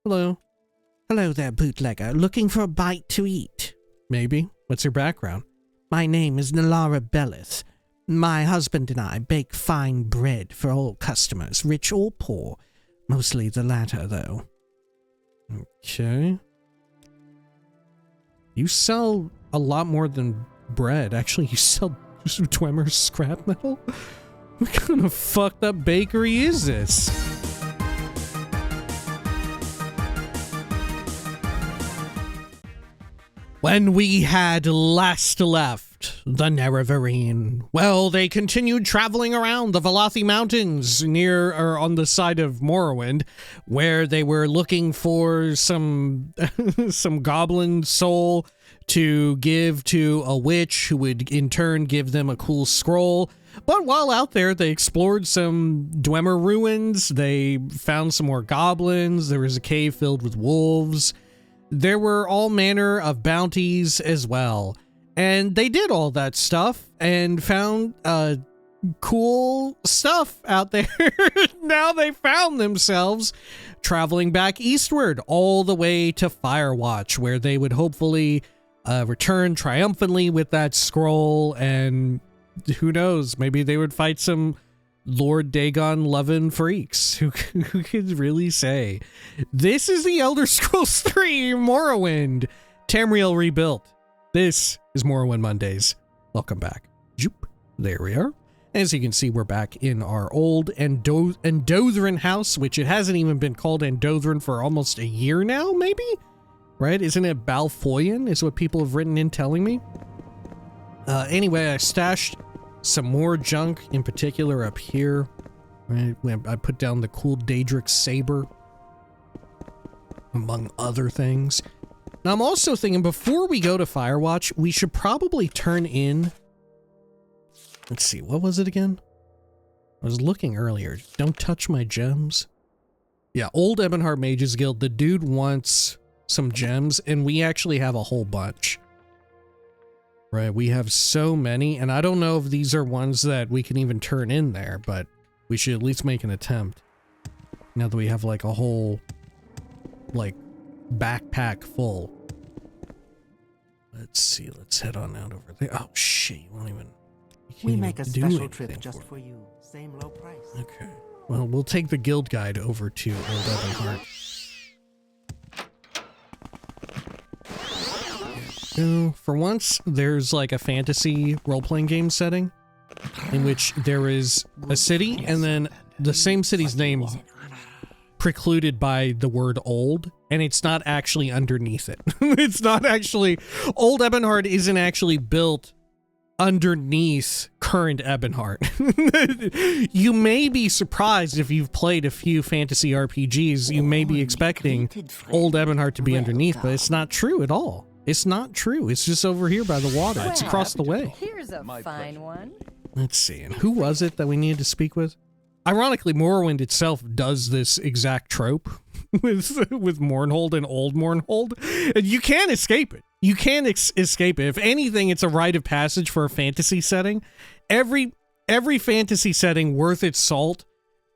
Hello. Hello there, bootlegger. Looking for a bite to eat? Maybe. What's your background? My name is Nalara Bellis. My husband and I bake fine bread for all customers, rich or poor. Mostly the latter, though. Okay. You sell a lot more than bread. Actually, you sell Dwemer's scrap metal? What kind of fucked up bakery is this? When we had last left the Nerevarine, well, they continued traveling around the Valathi Mountains near or on the side of Morrowind, where they were looking for some goblin soul to give to a witch who would in turn give them a cool scroll. But while out there, they explored some Dwemer ruins, they found some more goblins, there was a cave filled with wolves. There were all manner of bounties as well. And they did all that stuff and found cool stuff out there. Now they found themselves traveling back eastward all the way to Firewatch, where they would hopefully return triumphantly with that scroll, and who knows, maybe they would fight some Lord Dagon loving freaks. Who could really say? This is the Elder Scrolls 3 Morrowind, Tamriel Rebuilt. This is Morrowind Mondays. Welcome back. Joop. There we are. As you can see, we're back in our old Andothran house, which it hasn't even been called Andothran for almost a year now, maybe? Right? Isn't it Balfoyan is what people have written in telling me? Anyway, I stashed some more junk, in particular up here. Right? I put down the cool Daedric saber, among other things. Now, I'm also thinking, before we go to Firewatch, we should probably turn in... Let's see, what was it again? I was looking earlier. Don't touch my gems. Yeah, Old Ebonheart Mages Guild. The dude wants some gems, and we actually have a whole bunch. Right, we have so many, and I don't know if these are ones that we can even turn in there, but we should at least make an attempt. Now that we have like a whole, like, backpack full. Let's see, let's head on out over there. Oh shit, you won't even... We make a special trip just for you. Same low price. Okay. Well, we'll take the guild guide over to Old Ebonheart. So, for once, there's like a fantasy role-playing game setting in which there is a city and then the same city's name precluded by the word old, and it's not actually underneath it. It's not actually... Old Ebonheart isn't actually built underneath current Ebonheart. You may be surprised if you've played a few fantasy RPGs. You may be expecting Old Ebonheart to be underneath, but it's not true at all. It's not true. It's just over here by the water. It's across the way. Here's a fine one. Let's see. And who was it that we needed to speak with? Ironically, Morrowind itself does this exact trope with Mournhold and Old Mournhold. And you can't escape it. You can't escape it. If anything, it's a rite of passage for a fantasy setting. Every fantasy setting worth its salt,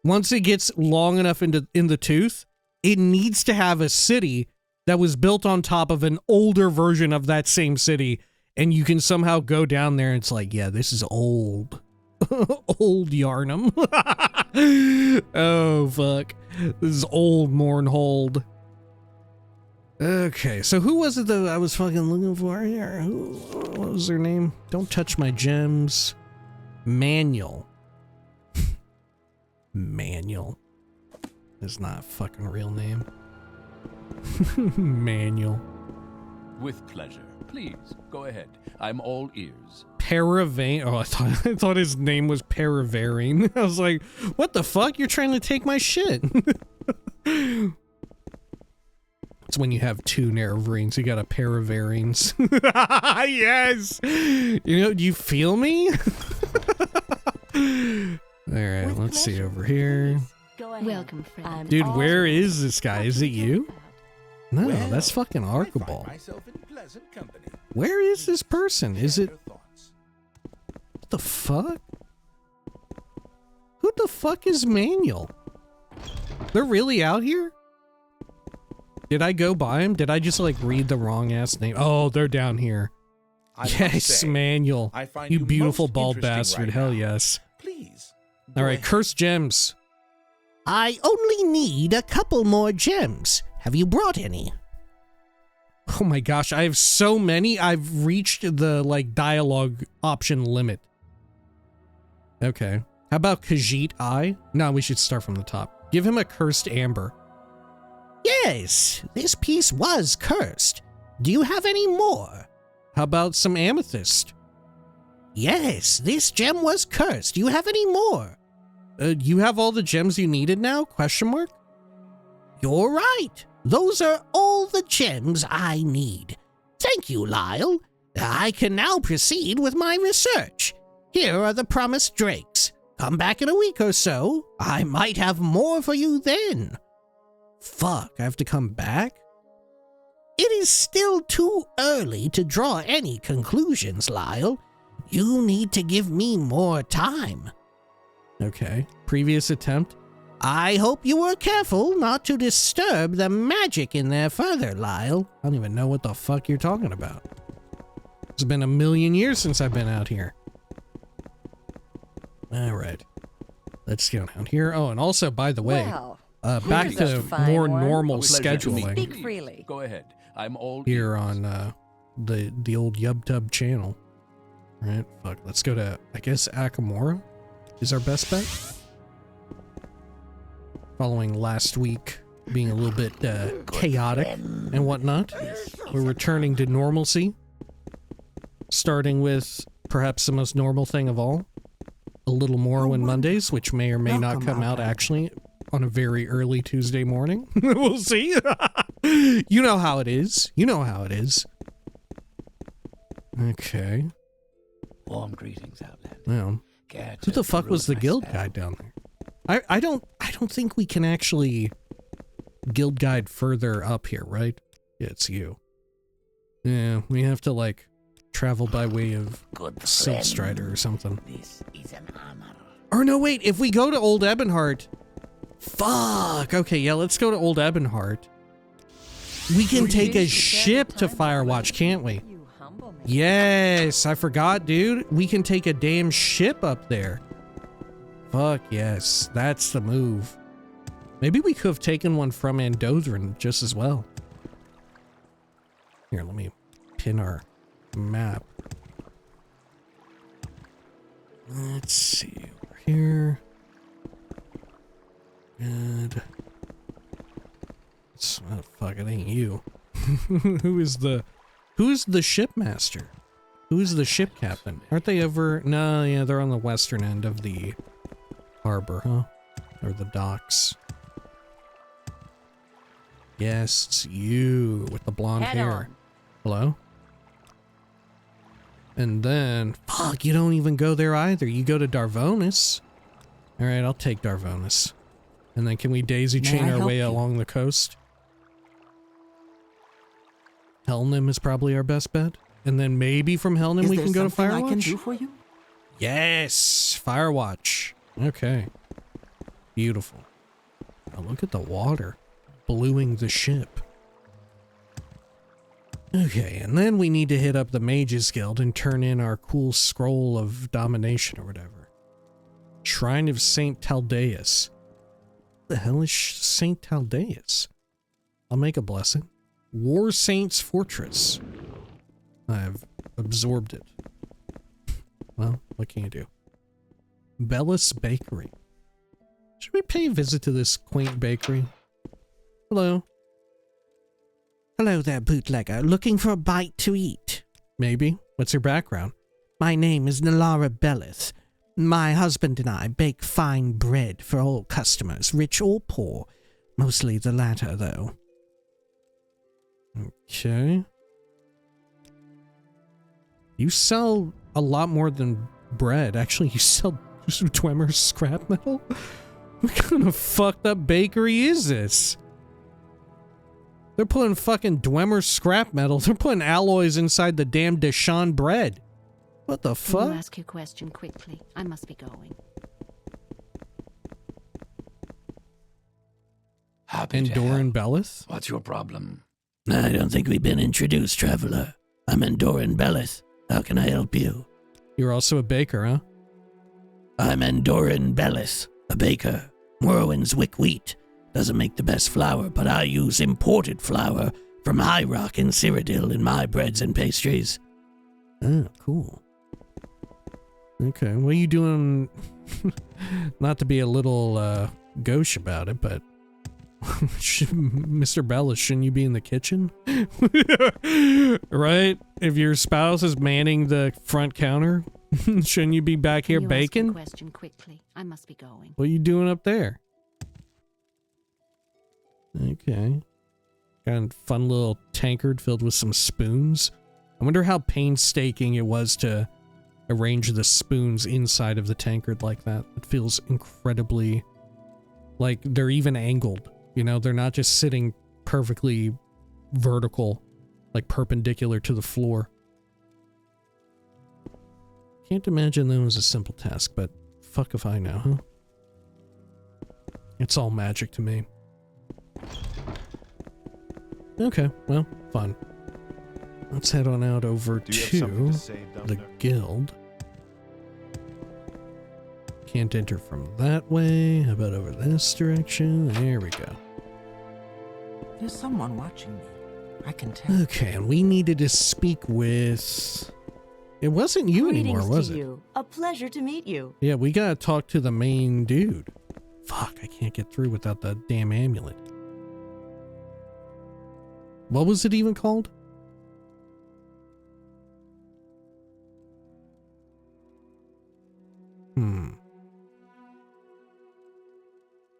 once it gets long enough in the tooth, it needs to have a city that was built on top of an older version of that same city, and you can somehow go down there and it's like, yeah, this is old. Old Yarnum. Oh, fuck. This is old Mournhold. Okay, so who was it that I was fucking looking for here? What was their name? Don't touch my gems. Manuel. Manuel. That's not a fucking real name. Manuel. With pleasure. Please, go ahead. I'm all ears. Paravane. Oh, I thought his name was Paravarine. I was like, what the fuck? You're trying to take my shit. It's when you have two Nerevarines, you got a Paravarines. Yes! You know, do you feel me? Alright, let's see over here. Welcome, friend. Dude, where is this guy? Is it you? No, that's fucking Archibald. Where is this person? Is it... What the fuck? Who the fuck is Manuel? They're really out here? Did I go by them? Did I just like read the wrong ass name? Oh, they're down here. Yes, Manuel. You beautiful bald bastard. Hell yes. Please. All right, cursed gems. I only need a couple more gems. Have you brought any? Oh my gosh, I have so many. I've reached the like dialogue option limit. Okay. How about Khajiit Eye? No, we should start from the top. Give him a cursed amber. Yes, this piece was cursed. Do you have any more? How about some amethyst? Yes, this gem was cursed. Do you have any more? You have all the gems you needed now? Question mark? You're right. Those are all the gems I need. Thank you, Lyle. I can now proceed with my research. Here are the promised drakes. Come back in a week or so. I might have more for you then. Fuck, I have to come back? It is still too early to draw any conclusions, Lyle. You need to give me more time. Okay. Previous attempt? I hope you were careful not to disturb the magic in there further, Lyle. I don't even know what the fuck you're talking about. It's been a million years since I've been out here. Alright. Let's go down here. Oh, and also, by the way, back to more normal scheduling. Speak freely. Go ahead. I'm all here ears. on the old YubTub channel. Right, fuck. Let's go to, I guess, Akamora is our best bet. Following last week being a little bit chaotic and whatnot, we're returning to normalcy. Starting with perhaps the most normal thing of all, a little Morrowind Mondays, which may or may not come out actually on a very early Tuesday morning. We'll see. You know how it is. You know how it is. Okay. Warm greetings, Outland. Well, who the fuck was the guild guide down there? I don't think we can actually guild guide further up here, right? Yeah, it's you. Yeah, we have to like travel by way of Siltstrider or something. This is an honor. Or no, wait, if we go to Old Ebonheart. Fuck. Okay, yeah, let's go to Old Ebonheart. We can take a ship to Firewatch, can't we? Yes, I forgot, dude. We can take a damn ship up there. Fuck yes, that's the move. Maybe we could have taken one from Andodran just as well. Here, let me pin our map. Let's see, over here. Good. Oh, fuck, it ain't you. Who's the shipmaster? Who's the ship captain? Aren't they over? No, yeah, they're on the western end of the harbor, huh? Or the docks. Yes, it's you with the blonde hair. Hello? And then, fuck, you don't even go there either. You go to Darvonis. All right, I'll take Darvonis. And then can we daisy chain our way along the coast? Helnim is probably our best bet. And then maybe from Helnim we can go to Firewatch? I can do for you? Yes, Firewatch. Okay. Beautiful. Now look at the water. Bluing the ship. Okay, and then we need to hit up the Mages Guild and turn in our cool scroll of domination or whatever. Shrine of Saint Taldeus. What the hell is Saint Taldeus? I'll make a blessing. War Saint's Fortress. I've absorbed it. Well, what can you do? Bellis Bakery. Should we pay a visit to this quaint bakery? Hello. Hello there, bootlegger. Looking for a bite to eat? Maybe. What's your background? My name is Nalara Bellith. My husband and I bake fine bread for all customers, rich or poor. Mostly the latter, though. Okay. You sell a lot more than bread. Actually, you sell Dwemer scrap metal? What kind of fucked up bakery is this? They're putting fucking Dwemer scrap metal. They're putting alloys inside the damn Deshaun bread. What the fuck? Can you ask your question quickly? I must be going. Happy to Andoran help. Bellis? What's your problem? I don't think we've been introduced, traveler. I'm Andoran Bellis. How can I help you? You're also a baker, huh? I'm Andoran Bellis, a baker. Morrowind's wick wheat doesn't make the best flour, but I use imported flour from High Rock and Cyrodiil in my breads and pastries. Oh, cool. Okay, what are you doing? Not to be a little gauche about it, but Mr. Bellis, shouldn't you be in the kitchen? Right? If your spouse is manning the front counter, shouldn't you be back here Can you baking? ask a question quickly? I must be going. What are you doing up there? Okay. Got a fun little tankard filled with some spoons. I wonder how painstaking it was to arrange the spoons inside of the tankard like that. It feels incredibly... like they're even angled. You know, they're not just sitting perfectly vertical, like perpendicular to the floor. Can't imagine that was a simple task, but fuck if I know, huh? It's all magic to me. Okay, well, fun. Let's head on out over to the guild. Can't enter from that way. How about over this direction? There we go. There's someone watching me. I can tell. Okay, and we needed to speak with... It wasn't you anymore, was it? You. A pleasure to meet you. Yeah, we gotta talk to the main dude. Fuck, I can't get through without the damn amulet. What was it even called?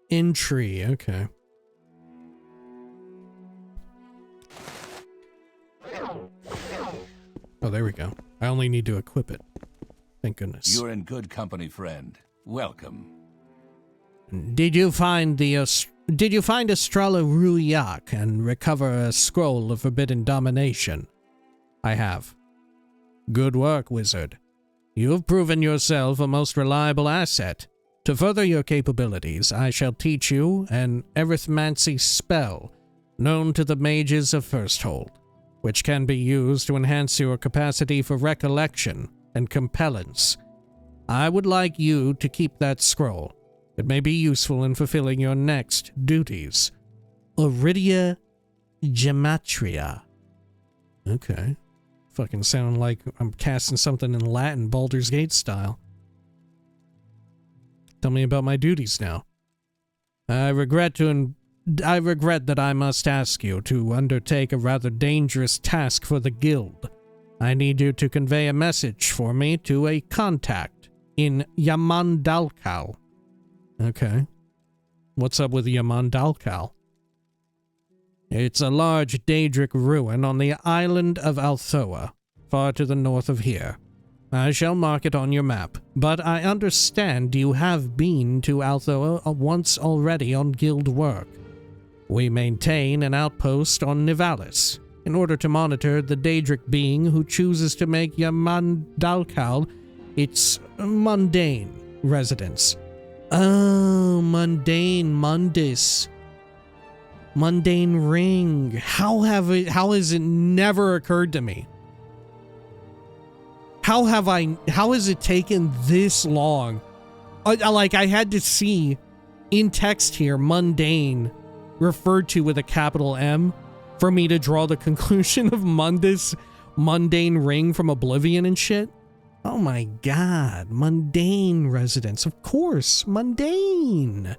Entry, okay. Oh, there we go. I only need to equip it. Thank goodness. You're in good company, friend. Welcome. Did you find Estrella Ruiak and recover a scroll of forbidden domination? I have. Good work, wizard. You have proven yourself a most reliable asset. To further your capabilities, I shall teach you an arithmancy spell known to the mages of Firsthold, which can be used to enhance your capacity for recollection and compellence. I would like you to keep that scroll. It may be useful in fulfilling your next duties. Iridia Gematria. Okay. Fucking sound like I'm casting something in Latin, Baldur's Gate style. Tell me about my duties now. I regret that I must ask you to undertake a rather dangerous task for the guild. I need you to convey a message for me to a contact in Yamandalkal. Okay. What's up with Yamandalkal? It's a large daedric ruin on the island of Althoa, far to the north of here. I shall mark it on your map, but I understand you have been to Althoa once already on guild work. We maintain an outpost on Nivalis in order to monitor the daedric being who chooses to make Yamandalkal its mundane residence. Oh, mundane Mundus. Mundane ring. How has it never occurred to me? How has it taken this long? Like, I had to see in text here, mundane, referred to with a capital M, for me to draw the conclusion of Mundus, mundane ring from Oblivion and shit. Oh my god, mundane residence, of course, mundane.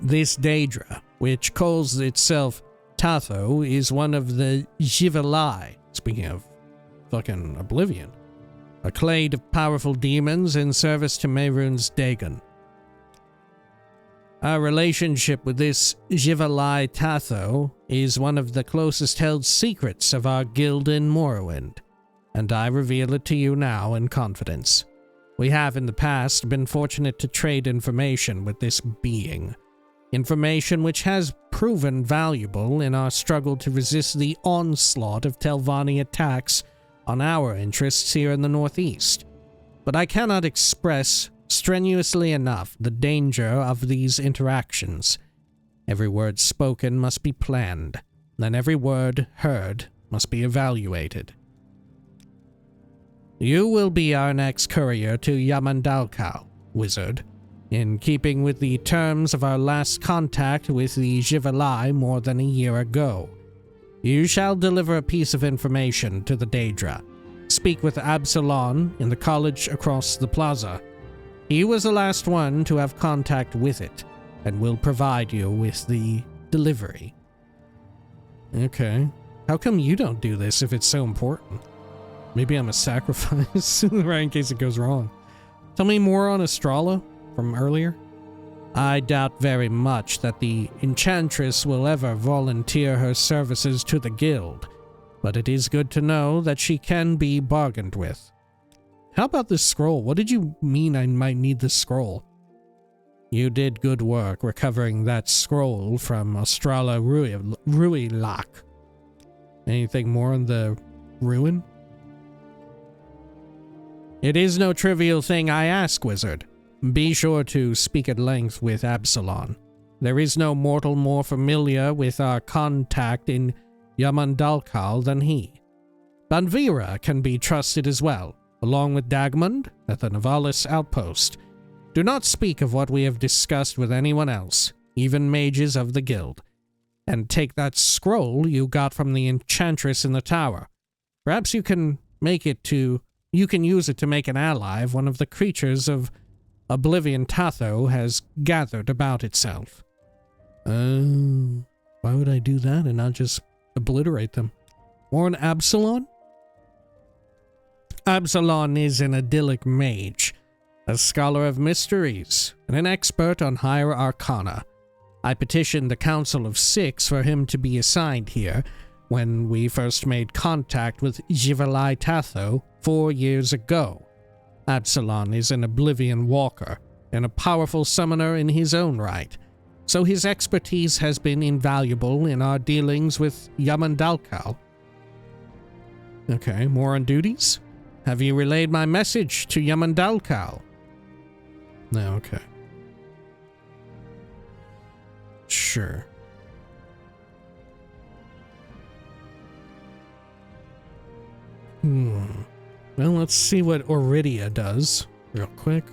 This daedra, which calls itself Tatho, is one of the Xivilai, speaking of fucking Oblivion, a clade of powerful demons in service to Mehrunes Dagon. Our relationship with this Xivilai Tatho is one of the closest held secrets of our guild in Morrowind, and I reveal it to you now in confidence. We have in the past been fortunate to trade information with this being, information which has proven valuable in our struggle to resist the onslaught of Telvanni attacks on our interests here in the Northeast. But I cannot express strenuously enough the danger of these interactions. Every word spoken must be planned, then every word heard must be evaluated. You will be our next courier to Yamandalkal, wizard, in keeping with the terms of our last contact with the Xivilai more than a year ago. You shall deliver a piece of information to the daedra. Speak with Absalon in the college across the plaza. He was the last one to have contact with it, and will provide you with the delivery. Okay. How come you don't do this if it's so important? Maybe I'm a sacrifice, right, in case it goes wrong. Tell me more on Estrella from earlier. I doubt very much that the Enchantress will ever volunteer her services to the guild, but it is good to know that she can be bargained with. How about this scroll? What did you mean I might need this scroll? You did good work recovering that scroll from Estrella Ruilak. Anything more on the ruin? It is no trivial thing I ask, wizard. Be sure to speak at length with Absalon. There is no mortal more familiar with our contact in Yamandalkal than he. Banvira can be trusted as well, along with Dagmund at the Navalis outpost. Do not speak of what we have discussed with anyone else, even mages of the guild. And take that scroll you got from the Enchantress in the tower. Perhaps you can use it to make an ally of one of the creatures of Oblivion Tatho has gathered about itself. Why would I do that and not just obliterate them? More on Absalon? Absalon is an idyllic mage, a scholar of mysteries, and an expert on higher arcana. I petitioned the Council of Six for him to be assigned here when we first made contact with Xivilai Tatho 4 years ago. Absalon is an Oblivion Walker and a powerful summoner in his own right, so his expertise has been invaluable in our dealings with Yamandalkal. Okay, more on duties? Have you relayed my message to Yamandalkal? No, okay. Sure. Well, let's see what Oridia does real quick.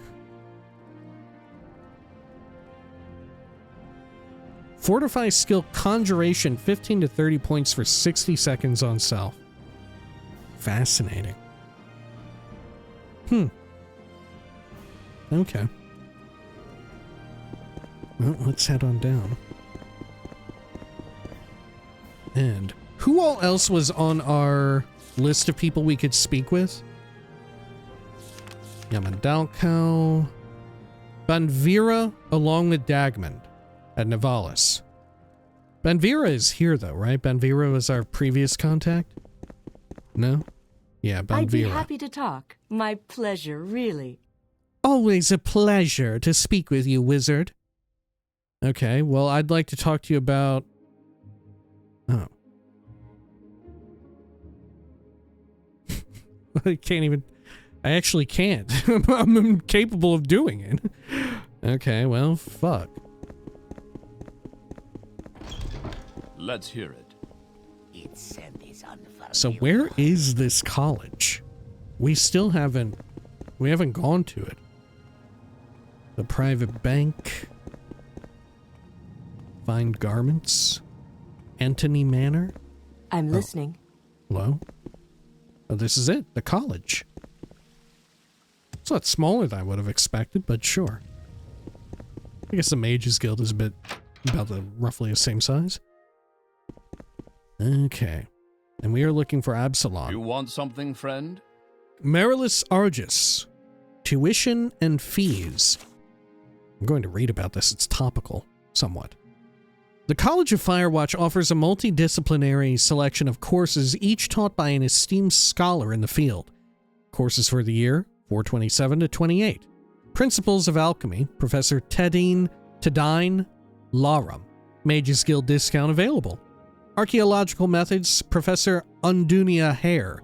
Fortify skill Conjuration, 15 to 30 points for 60 seconds on self. Fascinating. Okay. Well, let's head on down. And who all else was on our list of people we could speak with? Yamandalkal, Banvira, along with Dagmund at Navalis. Banvira is here though, right? Banvira was our previous contact? No? Yeah, Banvira. I'd be happy to talk. My pleasure, really. Always a pleasure to speak with you, wizard. Okay, well, I'd like to talk to you about... Oh. I can't even... I actually can't. I'm incapable of doing it. Okay, well, fuck. Let's hear it. So where is this college? We still haven't... We haven't gone to it. The private bank... Fine garments? Antony Manor? I'm listening. Hello? Oh, this is it. The college. It's a lot smaller than I would have expected, but sure. I guess the Mages Guild is about roughly the same size. Okay. And we are looking for Absalon. You want something, friend? Marilis Argus. Tuition and fees. I'm going to read about this. It's topical. Somewhat. The College of Firewatch offers a multidisciplinary selection of courses, each taught by an esteemed scholar in the field. Courses for the year, 427 to 28. Principles of Alchemy, Professor Tedine Larum. Mages Guild discount available. Archaeological Methods, Professor Undunia Hare.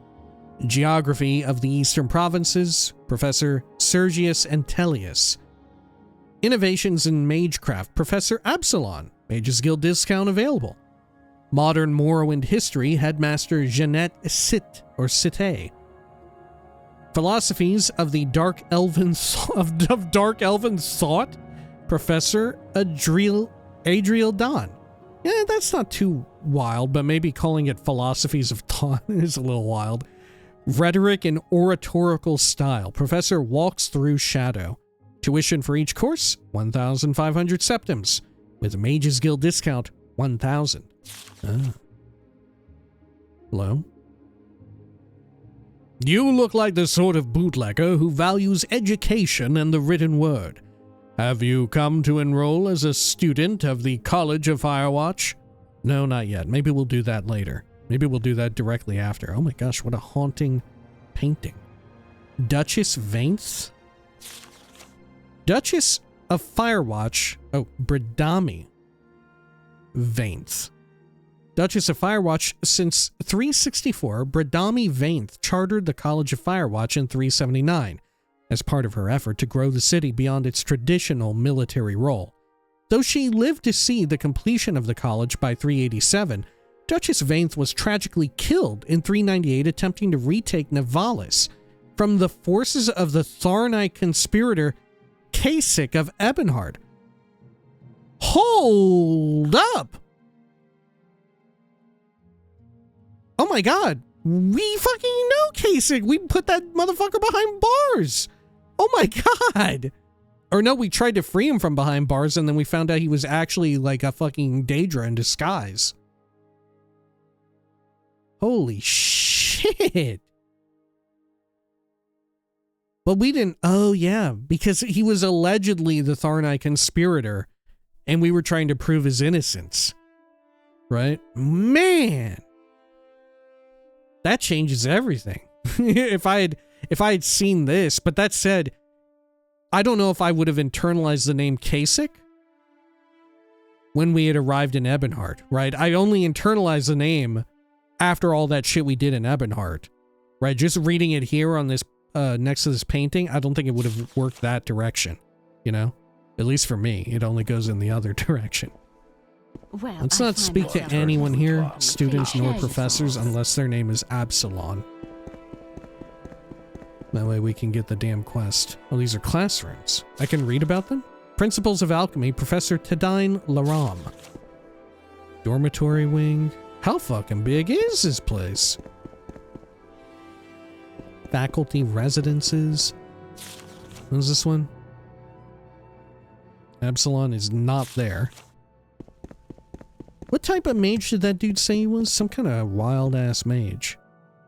Geography of the Eastern Provinces, Professor Sergius Entelius. Innovations in Magecraft, Professor Absalon. Mages Guild discount available. Modern Morrowind history headmaster Jeanette Cite. Philosophies of the Dark Elven thought, Professor Adriel Don. Yeah, that's not too wild, but maybe calling it philosophies of thought is a little wild. Rhetoric and oratorical style, Professor Walks Through Shadow. Tuition for each course, 1,500 septims. With Mages Guild discount, 1,000. Hello? You look like the sort of bootlegger who values education and the written word. Have you come to enroll as a student of the College of Firewatch? No, not yet. Maybe we'll do that later. Maybe we'll do that directly after. Oh my gosh, what a haunting painting. Duchess Vainth? Duchess of Firewatch. Oh, Bradami Vainth. Duchess of Firewatch. Since 364, Bradami Vainth chartered the College of Firewatch in 379 as part of her effort to grow the city beyond its traditional military role. Though she lived to see the completion of the college by 387, Duchess Vainth was tragically killed in 398 attempting to retake Nivalis from the forces of the Tharnite conspirator Kasich of Ebonheart. Hold up! Oh my god, we fucking know Kasich! We put that motherfucker behind bars! Oh my god! Or no, we tried to free him from behind bars and then we found out he was actually like a fucking daedra in disguise. Holy shit! But we didn't... Oh yeah, because he was allegedly the Tharnite conspirator and we were trying to prove his innocence. Right? Man! That changes everything. if I had seen this, but that said, I don't know if I would have internalized the name Kasich when we had arrived in Ebonheart, right? I only internalized the name after all that shit we did in Ebonheart, right? Just reading it here on this, next to this painting, I don't think it would have worked that direction, you know? At least for me, it only goes in the other direction. Well, let's not speak to anyone here, students nor professors, unless their name is Absalon. That way we can get the damn quest. Oh, these are classrooms. I can read about them? Principles of Alchemy, Professor Tadine Laram. Dormitory wing. How fucking big is this place? Faculty residences. What is this one? Absalon is not there. What type of mage did that dude say he was? Some kind of wild-ass mage.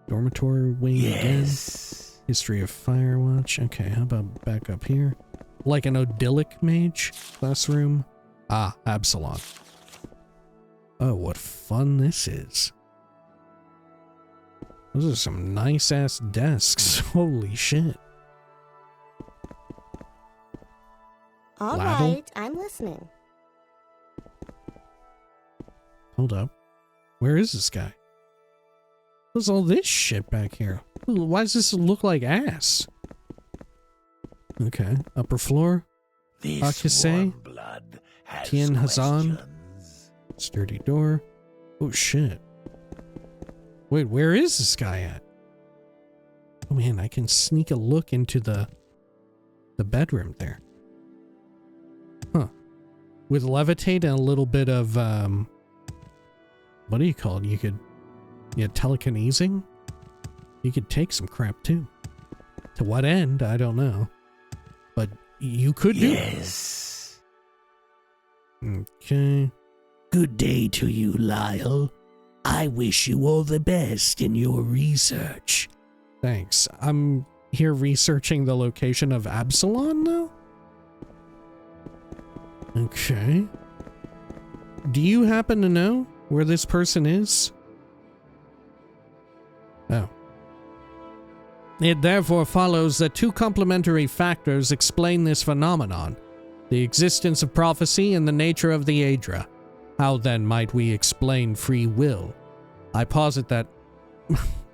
Dormitory wing again. History of Firewatch. Okay, how about back up here? Like an Odilic mage? Classroom? Ah, Absalon. Oh, what fun this is. Those are some nice-ass desks. Holy shit. All right, I'm listening. Hold up. Where is this guy? What's all this shit back here? Why does this look like ass? Okay. Upper floor. Akise. Tien Hazan. Sturdy door. Oh shit. Wait, where is this guy at? Oh man, I can sneak a look into the bedroom there. Huh. With levitate and a little bit of what do you call it? You could, telekinesing? You could take some crap too. To what end? I don't know. But you could do it. Okay. Good day to you, Lyle. I wish you all the best in your research. Thanks. I'm here researching the location of Absalon now? Okay. Do you happen to know where this person is? Oh. It therefore follows that two complementary factors explain this phenomenon: the existence of prophecy and the nature of the daedra. How then might we explain free will? I posit that...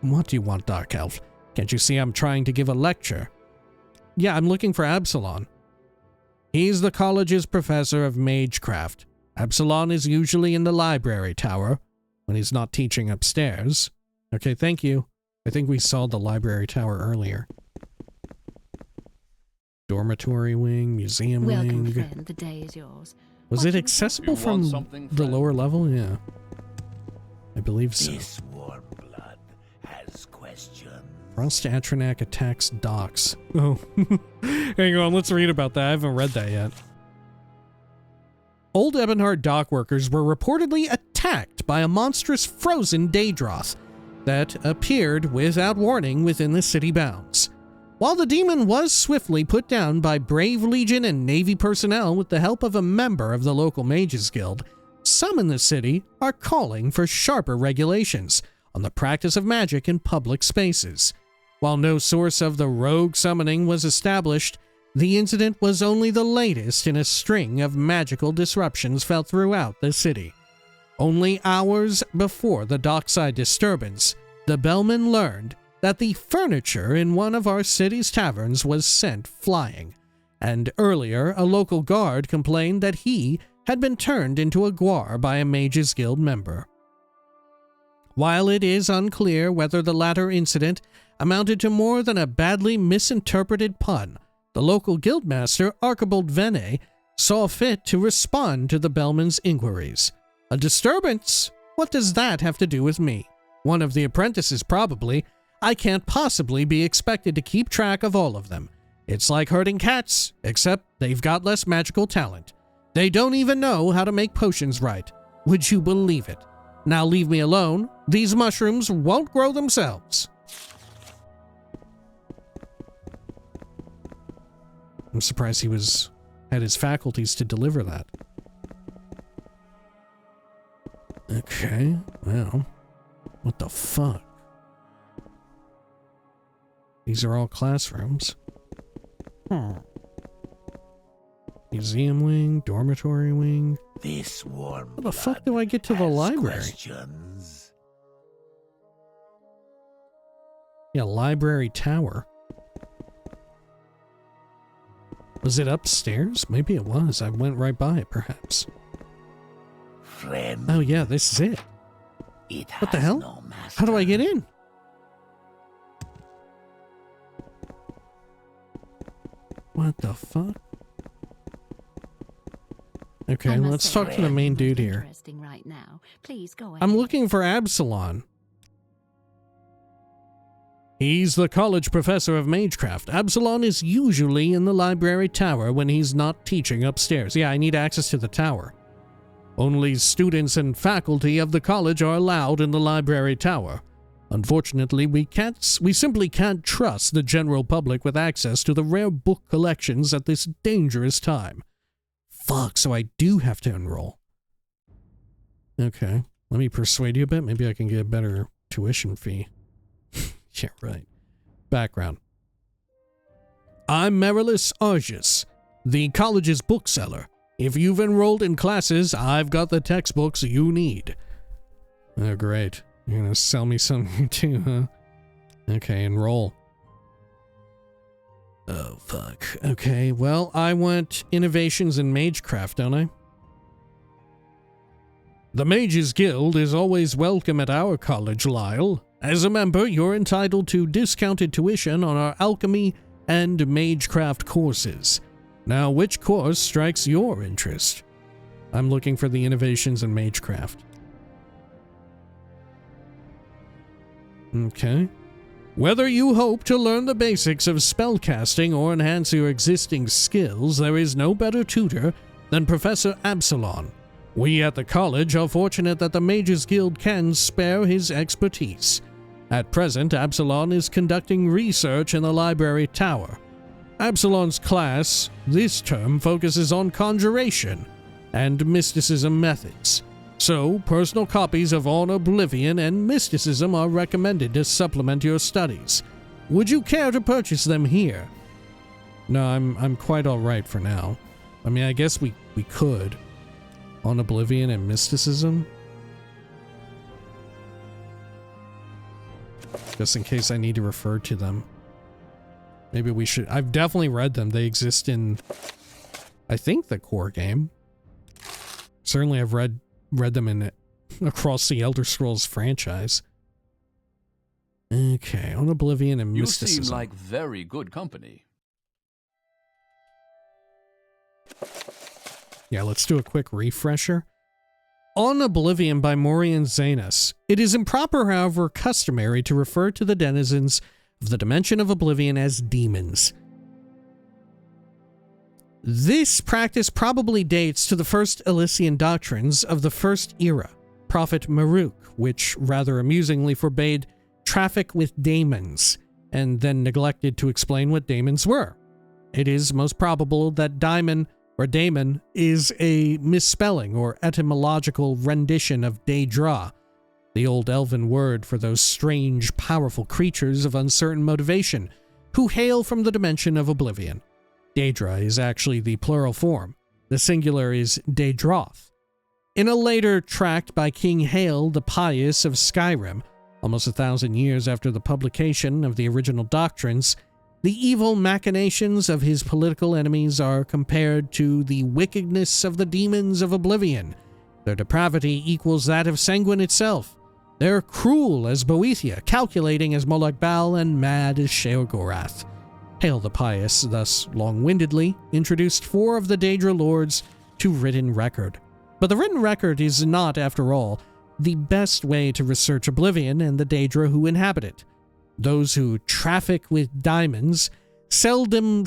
What do you want, Dark Elf? Can't you see I'm trying to give a lecture? Yeah, I'm looking for Absalon. He's the college's professor of magecraft. Absalon is usually in the library tower when he's not teaching upstairs. Okay, thank you. I think we saw the library tower earlier. Dormitory wing, museum Welcome, wing. friend. The day is yours. Was it accessible from the lower level? Yeah. I believe so. This warm blood has questions. Frost Atronak attacks docks. Oh. Hang on, let's read about that. I haven't read that yet. Old Ebonheart dock workers were reportedly attacked by a monstrous frozen daedroth that appeared without warning within the city bounds. While the demon was swiftly put down by brave Legion and Navy personnel with the help of a member of the local Mages Guild, some in the city are calling for sharper regulations on the practice of magic in public spaces. While no source of the rogue summoning was established, the incident was only the latest in a string of magical disruptions felt throughout the city. Only hours before the dockside disturbance, the bellman learned that the furniture in one of our city's taverns was sent flying, and earlier a local guard complained that he had been turned into a guar by a Mages Guild member. While it is unclear whether the latter incident amounted to more than a badly misinterpreted pun, the local guildmaster, Archibald Vene, saw fit to respond to the bellman's inquiries. A disturbance? What does that have to do with me? One of the apprentices, probably. I can't possibly be expected to keep track of all of them. It's like herding cats, except they've got less magical talent. They don't even know how to make potions right. Would you believe it? Now leave me alone. These mushrooms won't grow themselves. I'm surprised he had his faculties to deliver that. Okay, well, what the fuck? These are all classrooms. Museum wing, dormitory wing. This warm How the fuck do I get to the library? Questions. Yeah, library tower. Was it upstairs? Maybe it was. I went right by it, perhaps. Friend, Oh yeah, this is it. it What the has hell? no master. How do I get in? What the fuck? Okay, I must let's say, talk to the main most dude here. interesting right now. Please go I'm ahead. looking for Absalon. He's the college professor of magecraft. Absalon is usually in the library tower when he's not teaching upstairs. Yeah, I need access to the tower. Only students and faculty of the college are allowed in the library tower. Unfortunately, we simply can't trust the general public with access to the rare book collections at this dangerous time. Fuck, so I do have to enroll. Okay, let me persuade you a bit. Maybe I can get a better tuition fee. Yeah, right. Background. I'm Marilis Argus, the college's bookseller. If you've enrolled in classes, I've got the textbooks you need. Oh, great. You're gonna sell me something too, huh? Okay, enroll. Oh, fuck. Okay, well, I want innovations in magecraft, don't I? The Mages Guild is always welcome at our college, Lyle. As a member, you're entitled to discounted tuition on our alchemy and magecraft courses. Now, which course strikes your interest? I'm looking for the innovations in magecraft. Okay. Whether you hope to learn the basics of spellcasting or enhance your existing skills, there is no better tutor than Professor Absalon. We at the college are fortunate that the Mages Guild can spare his expertise. At present, Absalon is conducting research in the library tower. Absalon's class this term focuses on conjuration and mysticism methods. So, personal copies of On Oblivion and Mysticism are recommended to supplement your studies. Would you care to purchase them here? No, I'm quite alright for now. I mean, I guess we could. On Oblivion and Mysticism? Just in case I need to refer to them. Maybe we should. I've definitely read them. They exist in, I think, the core game. certainly have read them in across the Elder Scrolls franchise. Okay, on Oblivion and Mysticism. You seem like very good company. Yeah, let's do a quick refresher. On Oblivion by Morian Zanus, it is improper, however, customary to refer to the denizens of the Dimension of Oblivion as demons. This practice probably dates to the first Elysian doctrines of the First Era, Prophet Maruk, which rather amusingly forbade traffic with daemons, and then neglected to explain what daemons were. It is most probable that daemon is a misspelling or etymological rendition of daedra, the old elven word for those strange, powerful creatures of uncertain motivation who hail from the dimension of oblivion. Daedra is actually the plural form. The singular is daedroth. In a later tract by King Hael the Pious of Skyrim, almost 1,000 years after the publication of the original doctrines, the evil machinations of his political enemies are compared to the wickedness of the demons of oblivion. Their depravity equals that of Sanguine itself. They're cruel as Boethia, calculating as Molag Bal, and mad as Sheogorath. Hael the Pious thus long-windedly introduced 4 of the Daedra Lords to written record. But the written record is not, after all, the best way to research Oblivion and the Daedra who inhabit it. Those who traffic with diamonds seldom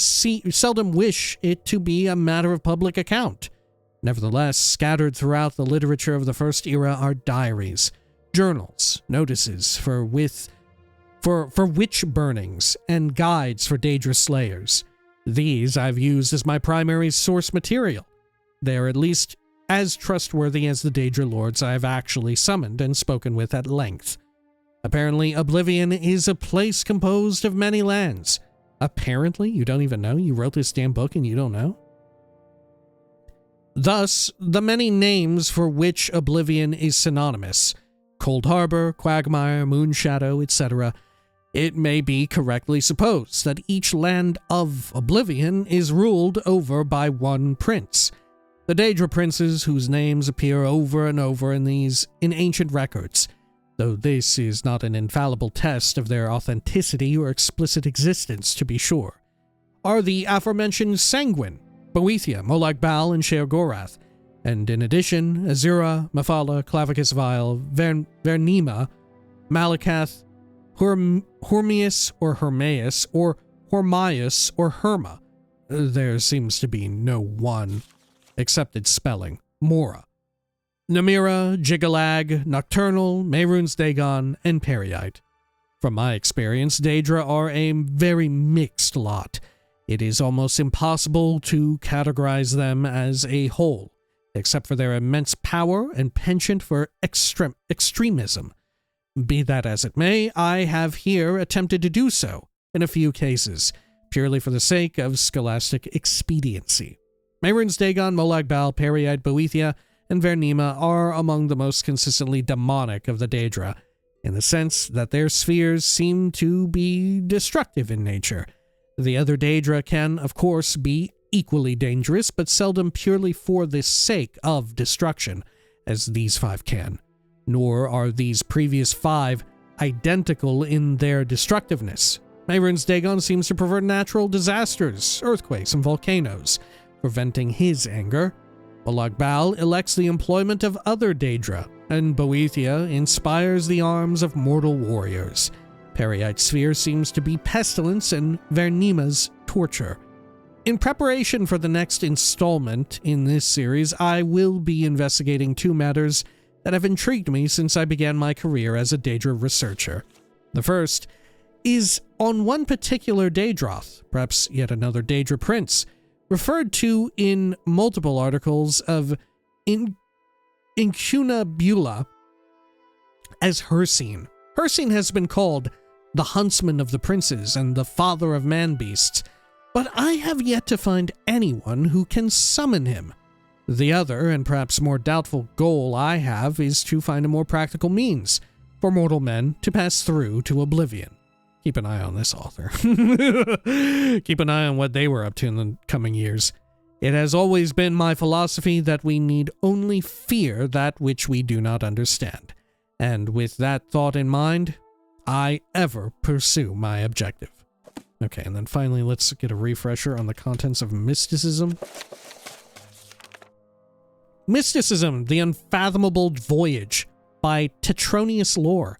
wish it to be a matter of public account. Nevertheless, scattered throughout the literature of the First Era are diaries, journals, notices for witch burnings, and guides for Daedra slayers. These I've used as my primary source material. They are at least as trustworthy as the Daedra Lords I have actually summoned and spoken with at length. Apparently, Oblivion is a place composed of many lands. Apparently? You don't even know? You wrote this damn book and you don't know? Thus, the many names for which Oblivion is synonymous, Cold Harbor, Quagmire, Moonshadow, etc., it may be correctly supposed that each land of Oblivion is ruled over by one prince. The Daedra princes whose names appear over and over in ancient records, though this is not an infallible test of their authenticity or explicit existence, to be sure, are the aforementioned Sanguine, Boethia, Molag Bal, and Sheogorath, and in addition, Azura, Mephala, Clavicus Vile, Vernima, Malakath, Hormius or Hermaeus, or Hormius or Herma. There seems to be no one accepted spelling. Mora, Namira, Jigalag, Nocturnal, Mehrunes Dagon, and Periite. From my experience, Daedra are a very mixed lot. It is almost impossible to categorize them as a whole, except for their immense power and penchant for extremism. Be that as it may, I have here attempted to do so, in a few cases, purely for the sake of scholastic expediency. Mehrunes Dagon, Molag Bal, Periite, Boethia, and Vernima are among the most consistently demonic of the Daedra, in the sense that their spheres seem to be destructive in nature. The other Daedra can, of course, be equally dangerous, but seldom purely for the sake of destruction, as these 5 can. Nor are these previous 5 identical in their destructiveness. Mehrunes Dagon seems to prefer natural disasters, earthquakes, and volcanoes, preventing his anger. Molag Bal elects the employment of other Daedra, and Boethia inspires the arms of mortal warriors. Periite's sphere seems to be pestilence and Vernima's torture. In preparation for the next installment in this series, I will be investigating 2 matters that have intrigued me since I began my career as a Daedra researcher. The first is on one particular Daedroth, perhaps yet another Daedra prince, referred to in multiple articles of Incunabula as Hircine. Hircine has been called the huntsman of the princes and the father of man-beasts, but I have yet to find anyone who can summon him. The other, and perhaps more doubtful goal I have, is to find a more practical means for mortal men to pass through to oblivion. Keep an eye on this author. Keep an eye on what they were up to in the coming years. It has always been my philosophy that we need only fear that which we do not understand. And with that thought in mind, I ever pursue my objective. Okay, and then finally, let's get a refresher on the contents of mysticism. Mysticism, the Unfathomable Voyage, by Tetronius Lore.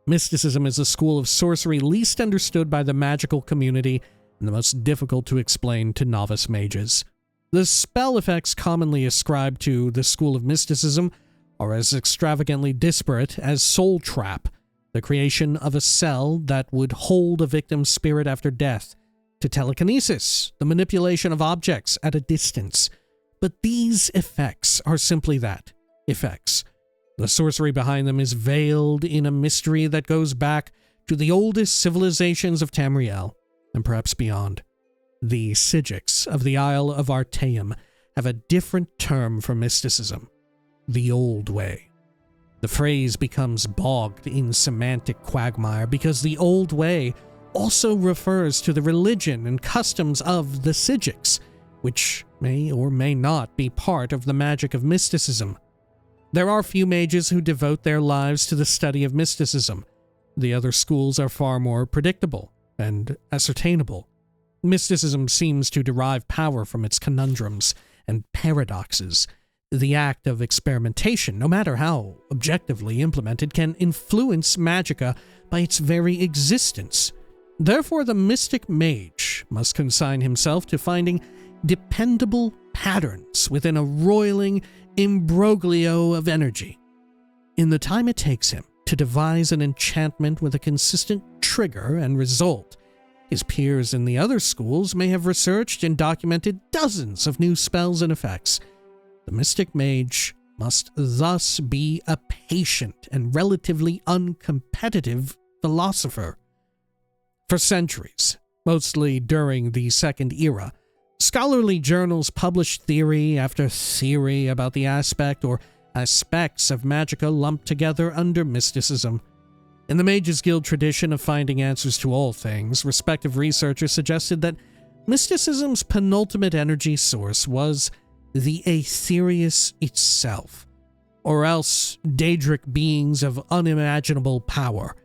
Mysticism is a school of sorcery least understood by the magical community and the most difficult to explain to novice mages. The spell effects commonly ascribed to the school of mysticism are as extravagantly disparate as Soul Trap, the creation of a cell that would hold a victim's spirit after death, to telekinesis, the manipulation of objects at a distance. But these effects are simply that, effects. The sorcery behind them is veiled in a mystery that goes back to the oldest civilizations of Tamriel, and perhaps beyond. The Psijics of the Isle of Artaeum have a different term for mysticism, the old way. The phrase becomes bogged in semantic quagmire because the old way also refers to the religion and customs of the Psijics, which may or may not be part of the magic of mysticism. There are few mages who devote their lives to the study of mysticism. The other schools are far more predictable and ascertainable. Mysticism seems to derive power from its conundrums and paradoxes. The act of experimentation, no matter how objectively implemented, can influence magicka by its very existence. Therefore, the mystic mage must consign himself to finding dependable patterns within a roiling imbroglio of energy. In the time it takes him to devise an enchantment with a consistent trigger and result, his peers in the other schools may have researched and documented dozens of new spells and effects. The mystic mage must thus be a patient and relatively uncompetitive philosopher. For centuries, mostly during the Second Era, scholarly journals published theory after theory about the aspect or aspects of magicka lumped together under mysticism. In the Mages Guild tradition of finding answers to all things, respective researchers suggested that mysticism's penultimate energy source was the Aetherius itself, or else daedric beings of unimaginable power.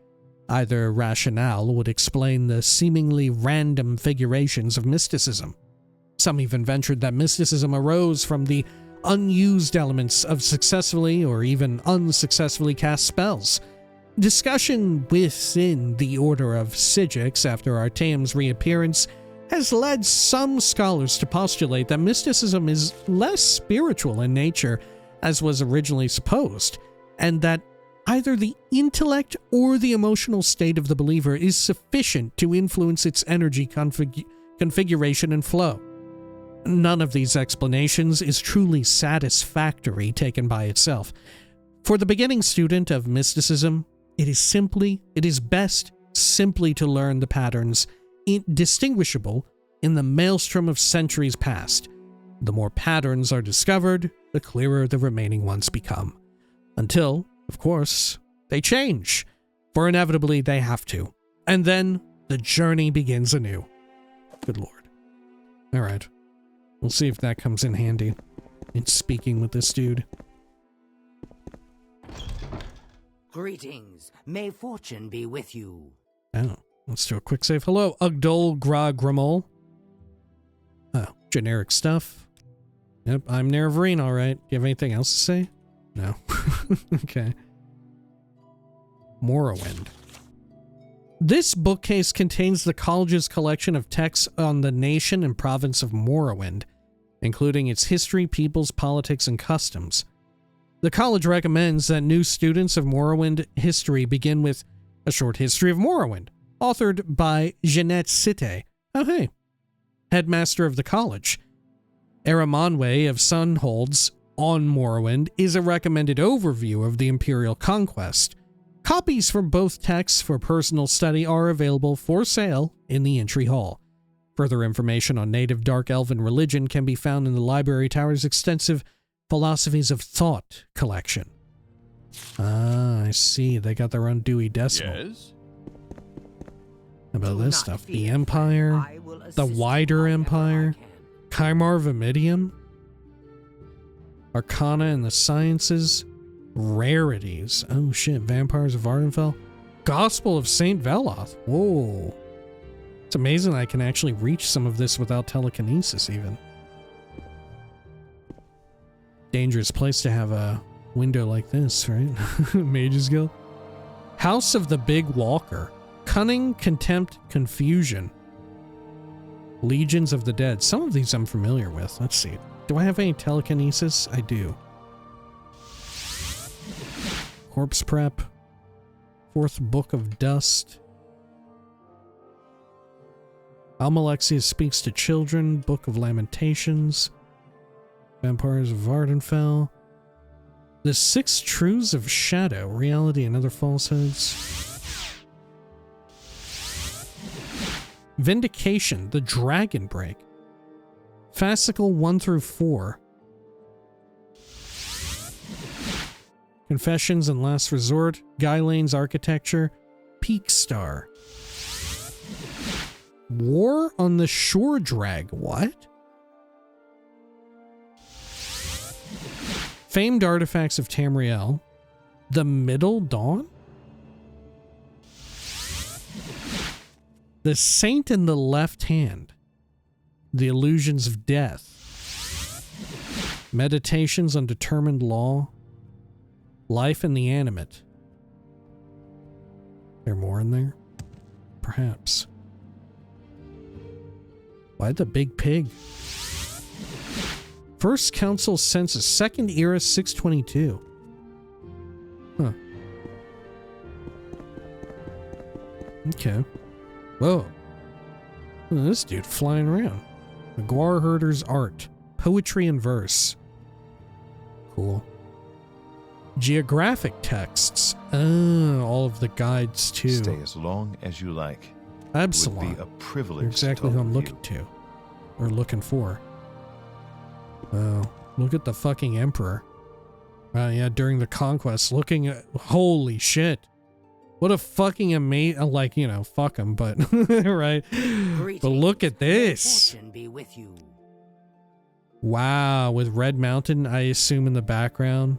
Either rationale would explain the seemingly random figurations of mysticism. Some even ventured that mysticism arose from the unused elements of successfully or even unsuccessfully cast spells. Discussion within the Order of Psijics after Artaeum's reappearance has led some scholars to postulate that mysticism is less spiritual in nature as was originally supposed, and that either the intellect or the emotional state of the believer is sufficient to influence its energy configuration and flow. None of these explanations is truly satisfactory taken by itself. For the beginning student of mysticism, it is best simply to learn the patterns distinguishable in the maelstrom of centuries past. The more patterns are discovered, the clearer the remaining ones become. Until, of course, they change, for inevitably they have to. And then the journey begins anew. Good Lord. All right. We'll see if that comes in handy in speaking with this dude. Greetings. May fortune be with you. Oh, let's do a quick save. Hello, Ugdol Gra Grimol. Oh, generic stuff. Yep, I'm Nerevarine, all right. Do you have anything else to say? No. Okay. Morrowind. This bookcase contains the college's collection of texts on the nation and province of Morrowind, including its history, peoples, politics, and customs. The college recommends that new students of Morrowind history begin with A Short History of Morrowind, authored by Jeanette Sitte. Oh, hey. Headmaster of the college. Aramonwe of Sunhold's On Morrowind is a recommended overview of the Imperial Conquest. Copies from both texts for personal study are available for sale in the entry hall. Further information on native Dark Elven religion can be found in the Library Tower's extensive Philosophies of Thought collection. Ah, I see. They got their own Dewey Decimal. Yes? How about this stuff? The Empire, the wider Empire, Chimar Vimidium. Arcana and the Sciences. Rarities. Oh shit, Vampires of Ardenfell. Gospel of St. Veloth. Whoa. It's amazing I can actually reach some of this without telekinesis even. Dangerous place to have a window like this, right? Mage's Guild. House of the Big Walker. Cunning, Contempt, Confusion. Legions of the Dead. Some of these I'm familiar with. Let's see. Do I have any telekinesis? I do. Corpse Prep. Fourth Book of Dust. Almalexia Speaks to Children. Book of Lamentations. Vampires of Ardenfell. The Six Truths of Shadow. Reality and Other Falsehoods. Vindication. The Dragon Break. Fascicle 1 through 4. Confessions and Last Resort. Guylane's Architecture. Peak Star. War on the Shore Drag. What? Famed Artifacts of Tamriel. The Middle Dawn? The Saint in the Left Hand. The Illusions of Death. Meditations on Determined Law. Life in the Animate. There more in there? Perhaps. Why the big pig? First Council Census, Second Era 622. Huh. Okay. Whoa. Look at this dude flying around. The Guar Herder's Art. Poetry and Verse. Cool. Geographic texts. All of the guides too. Stay as long as you like. Absalom. Would be a privilege. You're exactly who I'm looking to. Or looking for. Oh, look at the fucking Emperor. Yeah, during the conquest, looking at... Holy shit. What a fucking amazing... Like, you know, fuck him, but... right? But look at this. Be with you. Wow, with Red Mountain, I assume, in the background.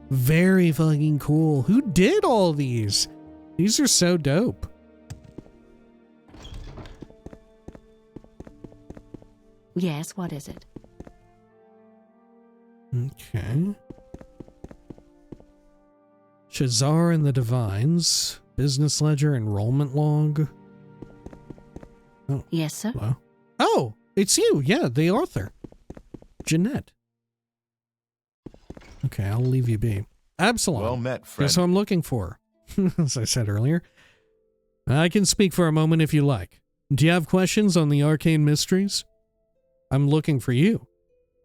Very fucking cool. Who did all these? These are so dope. Yes, what is it? Okay. Shazar and the Divines. Business Ledger, Enrollment Log. Oh. Yes, sir. Hello. Oh, it's you. Yeah, the author. Jeanette. Okay, I'll leave you be. Absalom. Well met, friend. Guess who I'm looking for? As I said earlier. I can speak for a moment if you like. Do you have questions on the arcane mysteries? I'm looking for you.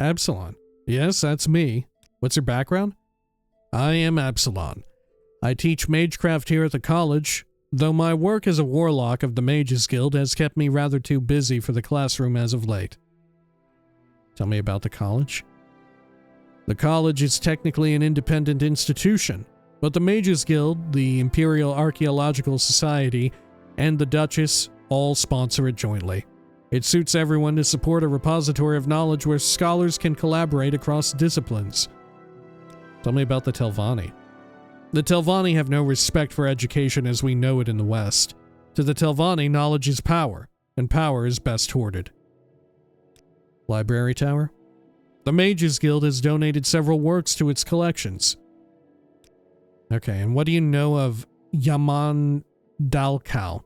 Absalom. Yes, that's me. What's your background? I am Absalom. I teach magecraft here at the college, though my work as a warlock of the Mages Guild has kept me rather too busy for the classroom as of late. Tell me about the college. The college is technically an independent institution, but the Mages Guild, the Imperial Archaeological Society, and the Duchess all sponsor it jointly. It suits everyone to support a repository of knowledge where scholars can collaborate across disciplines. Tell me about the Telvanni. The Telvanni have no respect for education as we know it in the West. To the Telvanni, knowledge is power, and power is best hoarded. Library Tower. The Mages Guild has donated several works to its collections. Okay, and what do you know of Yaman Dalkal?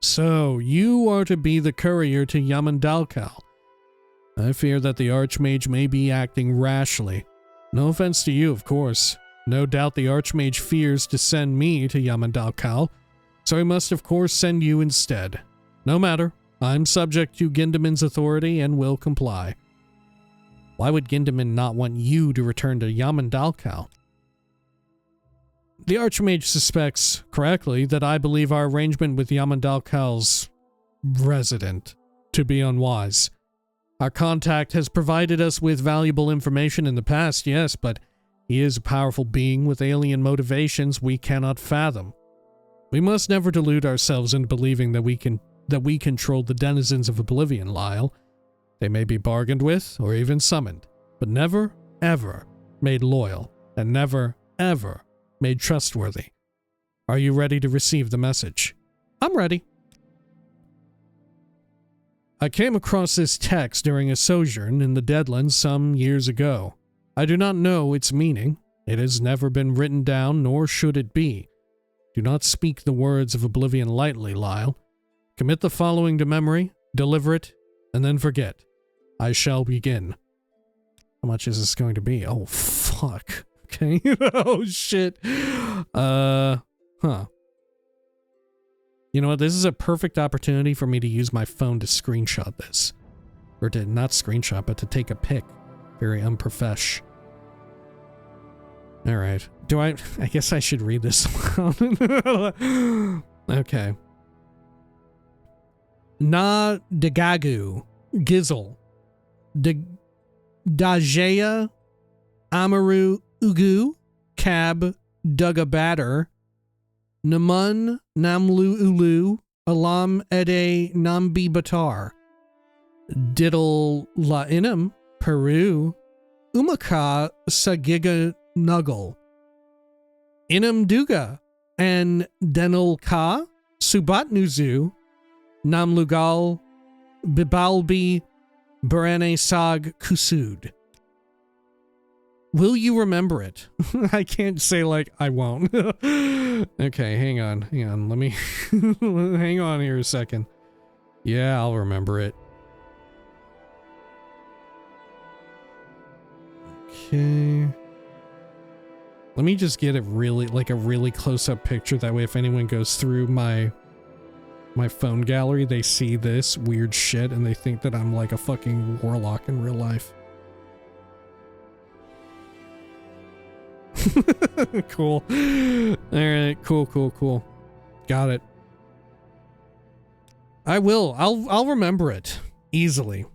So, you are to be the courier to Yaman Dalkal. I fear that the Archmage may be acting rashly. No offense to you, of course. No doubt the Archmage fears to send me to Yaman Dalkal, so he must of course send you instead. No matter, I'm subject to Gindamin's authority and will comply. Why would Gindamin not want you to return to Yaman Dalkal? The Archmage suspects, correctly, that I believe our arrangement with Yaman Dalkal's resident to be unwise. Our contact has provided us with valuable information in the past, yes, but he is a powerful being with alien motivations we cannot fathom. We must never delude ourselves into believing that we control the denizens of Oblivion, Lyle. They may be bargained with or even summoned, but never, ever made loyal, and never, ever made trustworthy. Are you ready to receive the message? I'm ready. I came across this text during a sojourn in the Deadlands some years ago. I do not know its meaning. It has never been written down, nor should it be. Do not speak the words of oblivion lightly, Lyle. Commit the following to memory, deliver it, and then forget. I shall begin. How much is this going to be? Oh, fuck. Okay. Oh, shit. Huh. You know what? This is a perfect opportunity for me to use my phone to screenshot this. Or to not screenshot, but to take a pic. Very unprofesh. Alright. I guess I should read this aloud. Okay. Na Degagu. Gizzle. Dajaya. Amaru Ugu. Cab. Dugabatter. Namun Namlu Ulu. Alam Ede Nambi Batar. Diddle La Inam. Peru. Umaka Sagiga Nuggle. Inam Duga. And Denal Ka. Subatnuzu. Namlugal. Bibalbi. Barane Sag Kusud. Will you remember it? I can't say like I won't. Okay, hang on. Let me hang on here a second. Yeah, I'll remember it. Okay. Let me just get it really, like a really close-up picture. That way if anyone goes through my phone gallery, they see this weird shit and they think that I'm like a fucking warlock in real life. Cool. Alright, cool. Got it. I will. I'll remember it. Easily.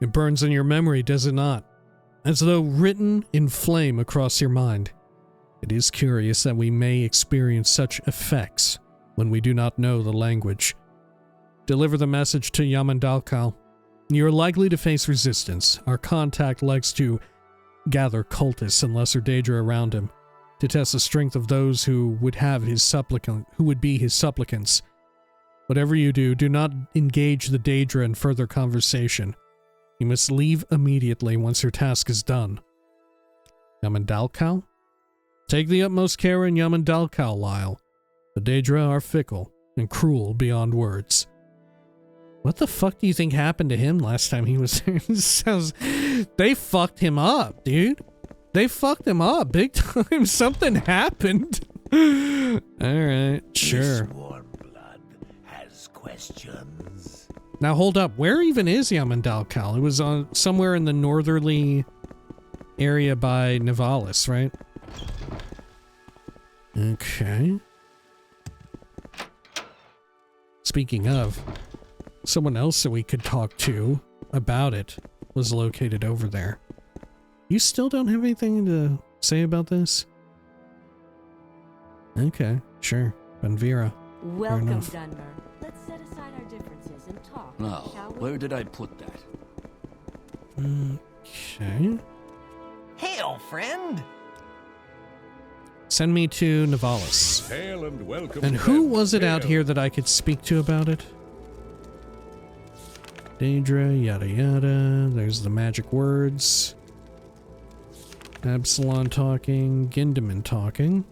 It burns in your memory, does it not? As though written in flame across your mind. It is curious that we may experience such effects when we do not know the language. Deliver the message to Yamandalkal. You are likely to face resistance. Our contact likes to gather cultists and lesser daedra around him to test the strength of those who would be his supplicants. Whatever you do, do not engage the daedra in further conversation. You must leave immediately once your task is done. Yamandalkal? Take the utmost care in Yamandalkal, Lyle. The daedra are fickle and cruel beyond words. What the fuck do you think happened to him last time he was there? They fucked him up, dude. They fucked him up big time. Something happened. Alright, sure. This warm blood has questions. Now hold up. Where even is Yamandalkal? It was on somewhere in the northerly area by Nivalis, right? Okay. Speaking of, someone else that we could talk to about it was located over there. You still don't have anything to say about this? Okay, sure. Banvira. Welcome, Dunmer. Let's set aside our differences and talk, Now, shall we? where did I put that? Okay. Hey, old friend. Send me to Nivalis. Hail and welcome. And who was it out here that I could speak to about it? Daedra, yada yada. There's the magic words. Absalon talking. Gindaman talking.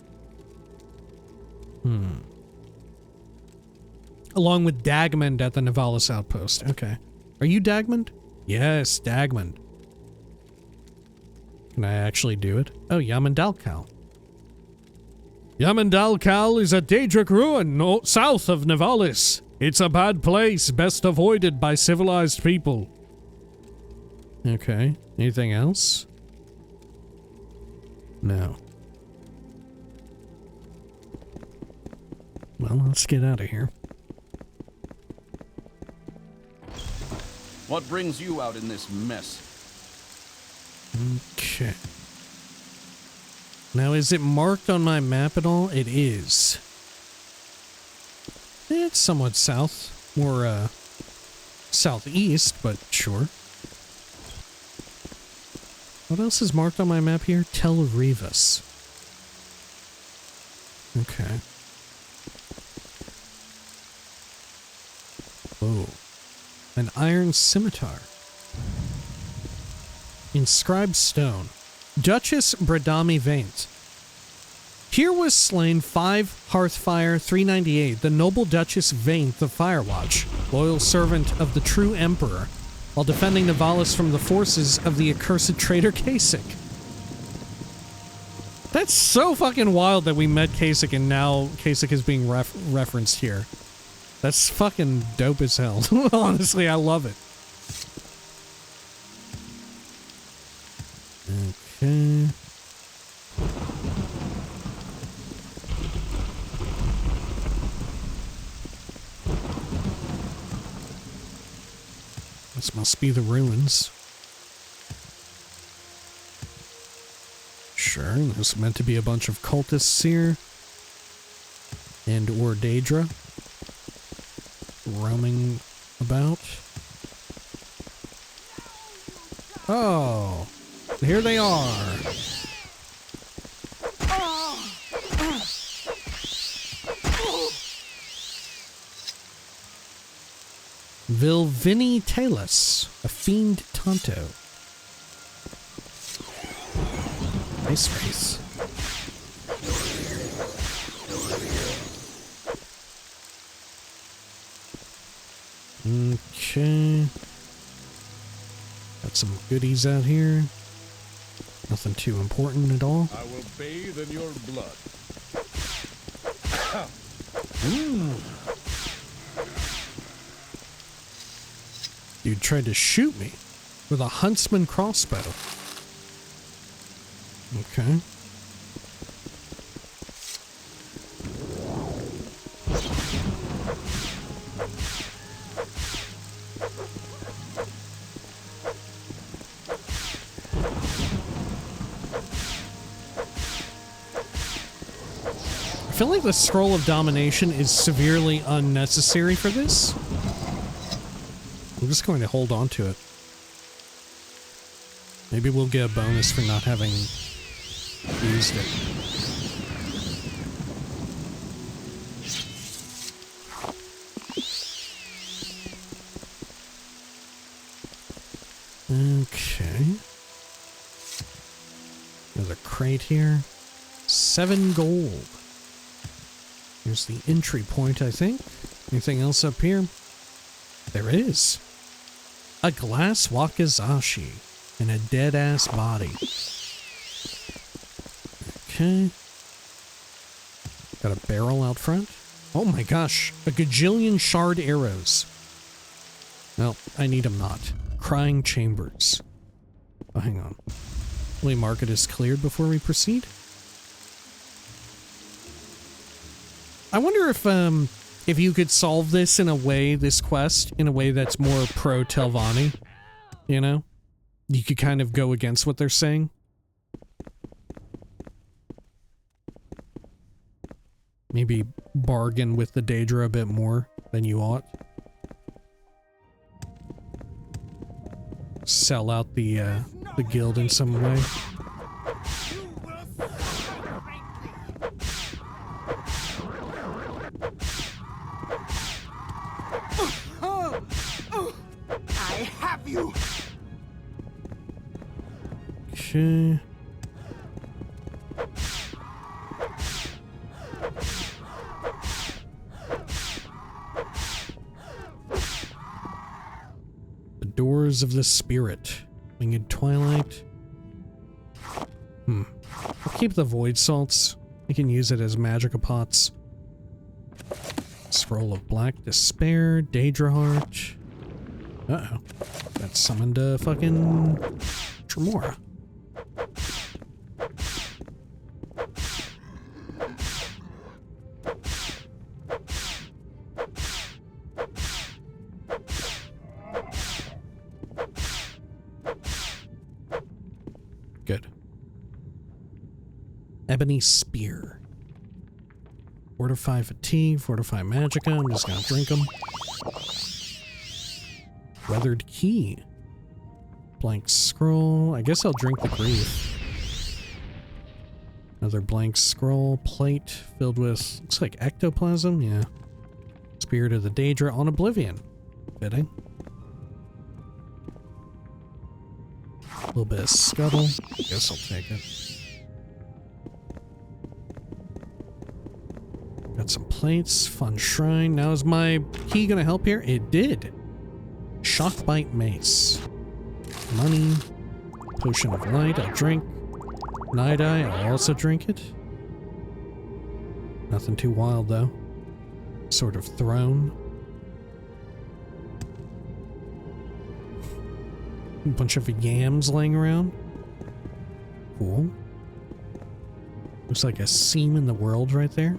Along with Dagmund at the Nivalis outpost. Okay. Are you Dagmund? Yes, Dagmund. Can I actually do it? Oh, Yamandalkal. Yamandalkal is a Daedric ruin south of Nivalis. It's a bad place, best avoided by civilized people. Okay. Anything else? No. Well, let's get out of here. What brings you out in this mess? Okay. Now, is it marked on my map at all? It is. It's somewhat south. More, southeast, but sure. What else is marked on my map here? Tel Rivas. Okay. Oh. An iron scimitar. Inscribed stone. Duchess Bradami Vaint. Here was slain 5 Hearthfire 398, the noble Duchess Vaint of Firewatch, loyal servant of the true Emperor, while defending Nivalis from the forces of the accursed traitor Kasich. That's so fucking wild that we met Kasich and now Kasich is being referenced here. That's fucking dope as hell. Honestly, I love it. Okay. This must be the ruins. Sure, there's meant to be a bunch of cultists here. And or daedra roaming about. Oh, here they are. Vilvini Talus, a fiend Tonto. Nice face. Okay. Got some goodies out here. Nothing too important at all. I will bathe in your blood. Dude tried to shoot me with a huntsman crossbow. Okay. I feel like the Scroll of Domination is severely unnecessary for this. I'm just going to hold on to it. Maybe we'll get a bonus for not having used it. Okay. There's a crate here. 7 gold. Here's the entry point, I think. Anything else up here? There is. A glass wakizashi and a dead-ass body. Okay. Got a barrel out front. Oh my gosh, a gajillion shard arrows. Well, I need them not. Crying chambers. Oh, hang on. Will we mark it as cleared before we proceed? I wonder if you could solve this in a way, this quest, in a way that's more pro-Telvanni, you know? You could kind of go against what they're saying. Maybe bargain with the daedra a bit more than you ought. Sell out the guild in some way. Okay. The Doors of the Spirit. Winged Twilight. I'll keep the Void Salts. I can use it as magica pots. Scroll of Black Despair. Daedra Heart. Uh-oh. That summoned a fucking Tremora. Good. Ebony Spear. Fortify Fatigue, Fortify Magicka. I'm just gonna drink them. Weathered key. Blank scroll. I guess I'll drink the grief. Another blank scroll. Plate filled with, looks like ectoplasm. Yeah. Spirit of the Daedra on Oblivion. Fitting. A little bit of scuttle. I guess I'll take it. Got some plates. Fun shrine. Now is my key gonna help here? It did. Shockbite mace. Money. Potion of light. I'll drink. Night eye. I'll also drink it. Nothing too wild though. Sort of throne. A bunch of yams laying around. Cool. Looks like a seam in the world right there.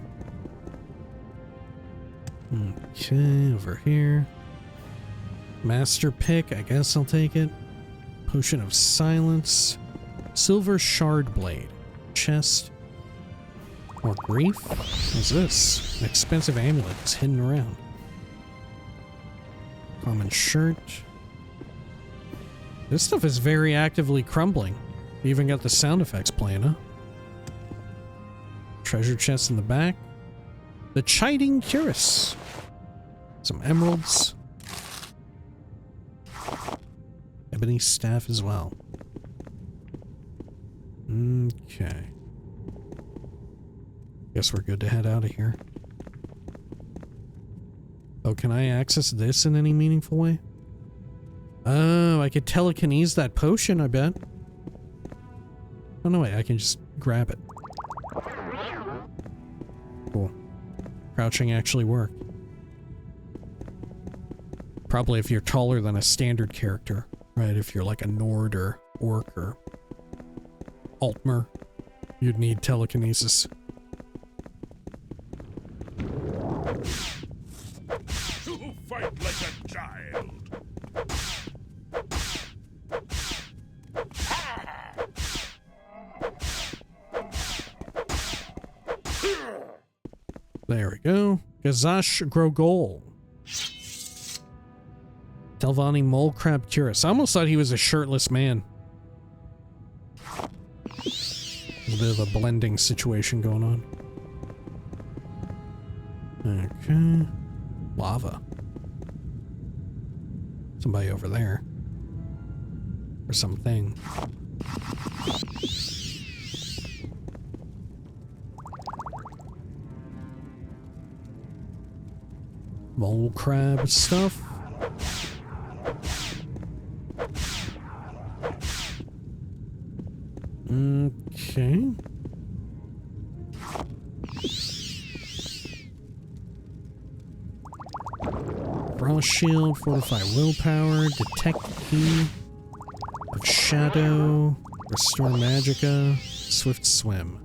Okay, over here. Master pick, I guess I'll take it. Potion of silence. Silver shard blade. Chest. More grief? What's this? An expensive amulet is hidden around. Common shirt. This stuff is very actively crumbling. You even got the sound effects playing, huh? Treasure chest in the back. The chiding Purists. Some emeralds. Ebony staff as well. Okay. Guess we're good to head out of here. Oh, can I access this in any meaningful way? Oh, I could telekinese that potion, I bet. Oh, no, wait, I can just grab it. Cool. Crouching actually worked. Probably if you're taller than a standard character, right? If you're like a Nord or Orc or Altmer, you'd need telekinesis. You fight like a child. There we go. Gazash Grogol. Telvanni Mole Crab Curus. I almost thought he was a shirtless man. There's a bit of a blending situation going on. Okay. Lava. Somebody over there. Or something. Mole crab stuff. Okay. Frost shield, fortify willpower, detect key of shadow, restore magicka, swift swim.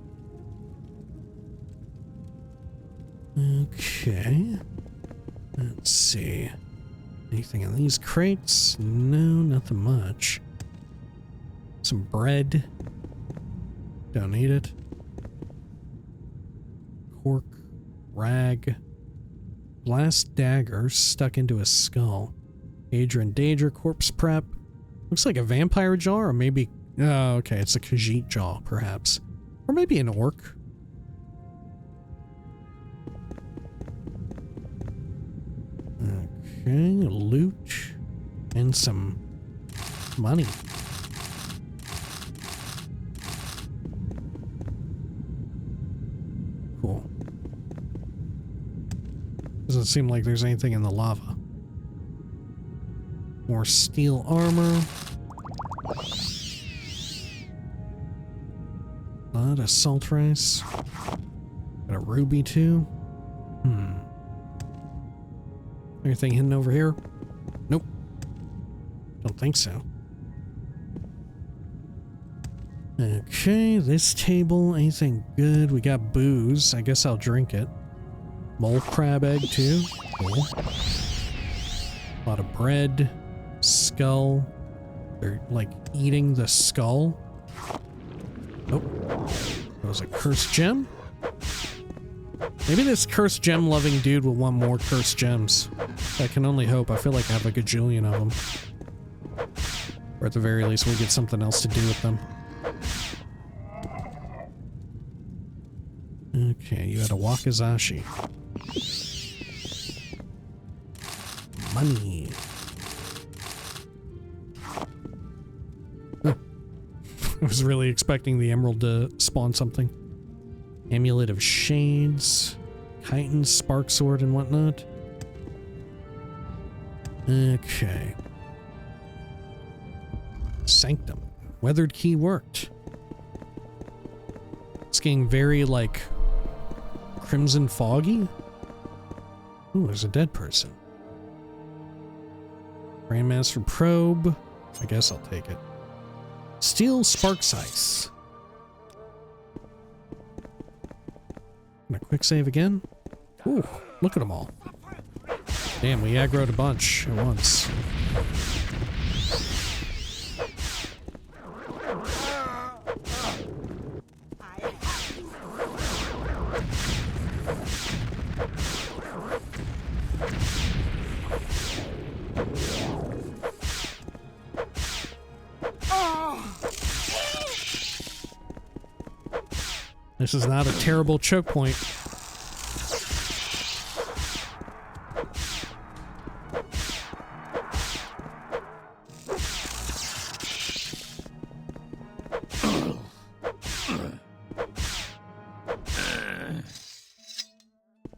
Okay. Let's see. Anything in these crates? No, nothing much. Some bread. Don't need it. Cork. Rag. Blast dagger stuck into a skull. Daedra corpse prep. Looks like a vampire jaw, or maybe... Oh, okay, it's a Khajiit jaw, perhaps. Or maybe an orc. Okay, loot. And some money. Cool. Doesn't seem like there's anything in the lava. More steel armor. Blood, assault rice. Got a ruby too. Anything hidden over here? Nope. Don't think so. Okay, this table, anything good? We got booze. I guess I'll drink it. Mole crab egg too. Cool. A lot of bread. Skull. They're like eating the skull. Oh. That was a cursed gem. Maybe this cursed gem loving dude will want more cursed gems. I can only hope. I feel like I have a gajillion of them. Or at the very least, we'll get something else to do with them. Okay, you had a Wakizashi. Money. Huh. I was really expecting the emerald to spawn something. Amulet of Shades. Chitin, Spark Sword, and whatnot. Okay. Sanctum. Weathered key worked. It's getting very, like, crimson foggy. Ooh, there's a dead person. Grandmaster Probe. I guess I'll take it. Steel Sparks Ice. Gonna quick save again. Ooh, look at them all. Damn, we aggroed a bunch at once. This is not a terrible choke point.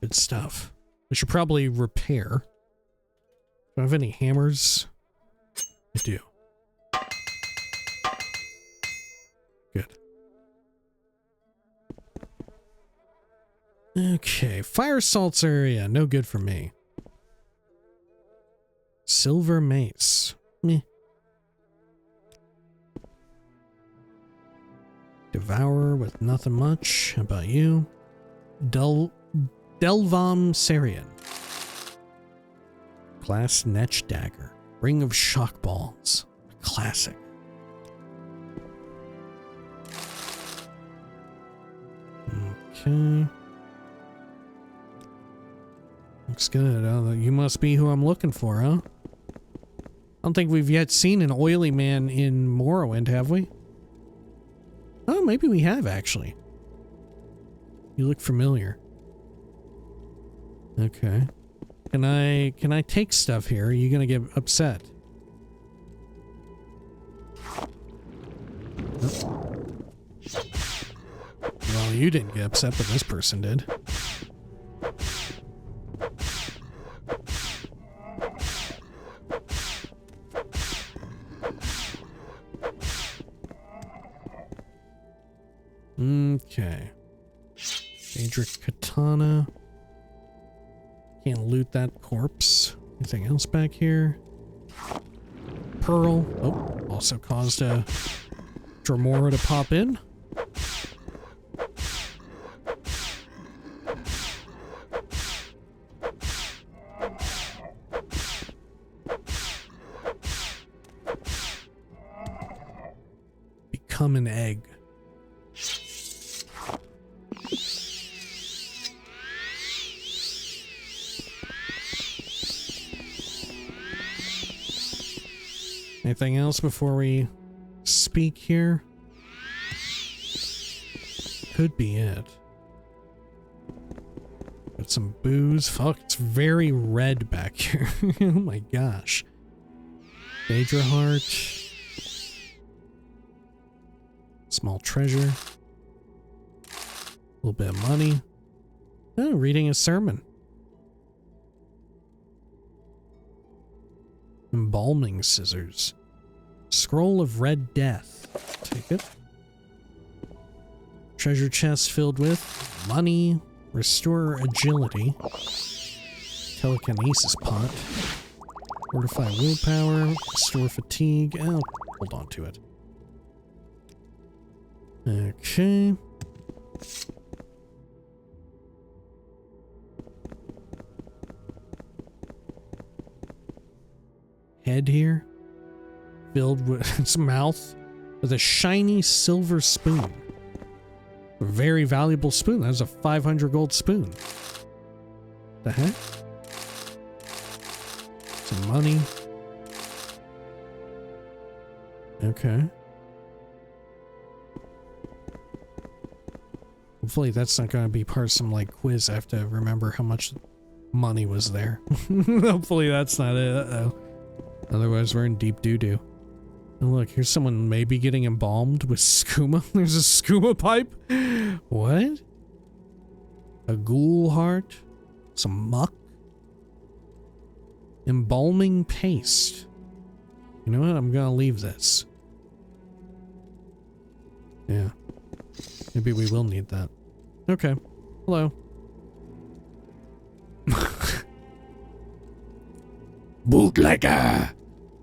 Good stuff. We should probably repair. Do I have any hammers? I do. Good. Okay, fire salts area, no good for me. Silver mace. Meh. Devourer with nothing much. How about you? Delvam Sarian. Glass Netch Dagger. Ring of Shock Balls. A classic. Okay. Looks good. You must be who I'm looking for, huh? I don't think we've yet seen an oily man in Morrowind, have we? Oh, maybe we have, actually. You look familiar. Okay. Can I take stuff here? Are you gonna get upset? Oh. Well, you didn't get upset, but this person did. Okay. Daedric Katana. Can't loot that corpse. Anything else back here? Pearl. Oh, also caused a Dremora to pop in. Become an egg. Anything else before we speak here? Could be it. Got some booze. Fuck, it's very red back here. Oh my gosh. Daedra Heart. Small treasure. A little bit of money. Oh, reading a sermon. Embalming scissors. Scroll of Red Death. Take it. Treasure chest filled with money. Restore agility. Telekinesis pot. Fortify willpower. Restore fatigue. I'll hold on to it. Okay. Head here, filled with its mouth with a shiny silver spoon. A very valuable spoon. That's a 500 gold spoon. The heck? Some money. Okay. Hopefully that's not going to be part of some, like, quiz. I have to remember how much money was there. Hopefully that's not it. Uh-oh. Otherwise we're in deep doo-doo. And look, here's someone maybe getting embalmed with skooma. There's a skooma pipe. What? A ghoul heart? Some muck? Embalming paste. You know what? I'm gonna leave this. Yeah. Maybe we will need that. Okay. Hello. Bootlegger!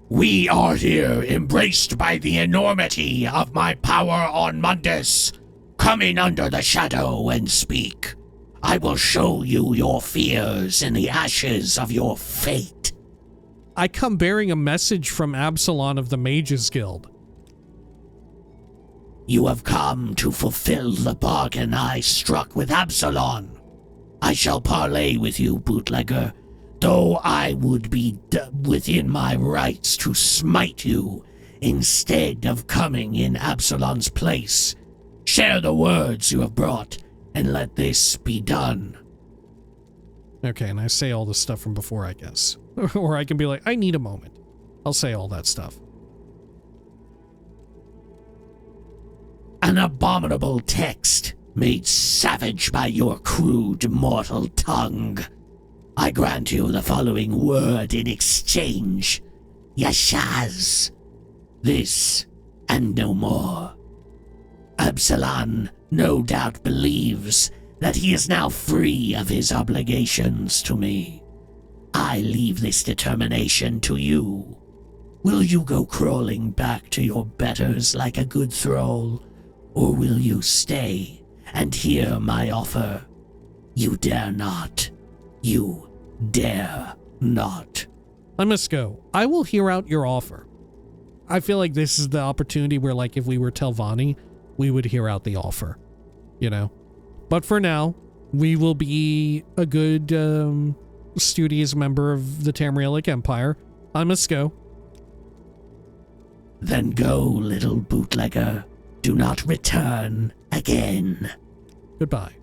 We are here, embraced by the enormity of my power on Mondays. Come in under the shadow and speak. I will show you your fears in the ashes of your fate. I come bearing a message from Absalon of the Mages Guild. You have come to fulfill the bargain I struck with Absalon. I shall parley with you, bootlegger, though I would be within my rights to smite you instead of coming in Absalon's place. Share the words you have brought, and let this be done. Okay, and I say all the stuff from before, I guess. Or I can be like, I need a moment. I'll say all that stuff. An abominable text, made savage by your crude mortal tongue. I grant you the following word in exchange. Yashaz. This, and no more. Absalon no doubt believes that he is now free of his obligations to me. I leave this determination to you. Will you go crawling back to your betters like a good thrall, or will you stay and hear my offer? You dare not. You dare not. I must go. I will hear out your offer. I feel like this is the opportunity where, like, if we were Telvanni, we would hear out the offer, you know? But for now, we will be a good, studious member of the Tamrielic Empire. I must go. Then go, little bootlegger. Do not return again. Goodbye.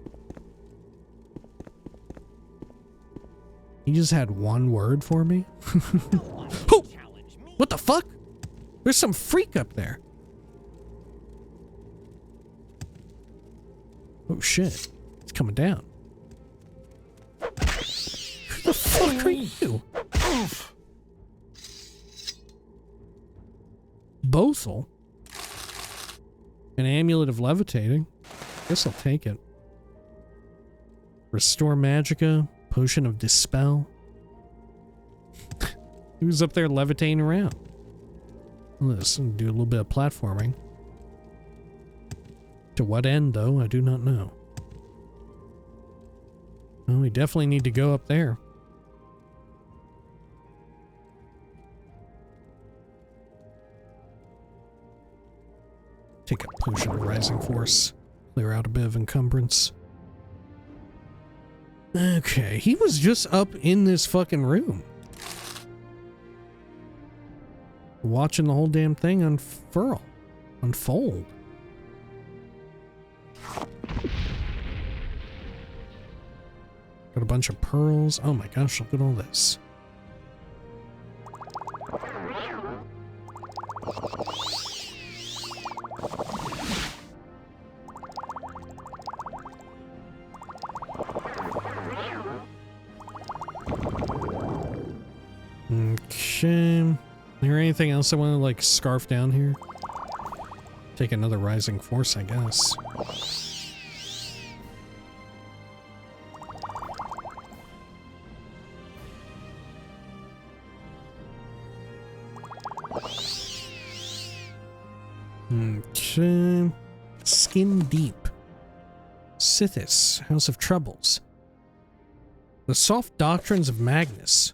He just had one word for me? Oh! What the fuck? There's some freak up there. Oh shit. It's coming down. Who the fuck are you? Bothel? An amulet of levitating? Guess I'll take it. Restore Magicka. Potion of Dispel. He was up there levitating around. Let's do a little bit of platforming. To what end, though, I do not know. Well, we definitely need to go up there. Take a potion of Rising Force. Clear out a bit of encumbrance. Okay, he was just up in this fucking room. Watching the whole damn thing unfold. Got a bunch of pearls. Oh my gosh, look at all this. Okay. Is there anything else I want to, like, scarf down here? Take another Rising Force, I guess. Okay. Skin Deep. Sithis, House of Troubles. The Soft Doctrines of Magnus.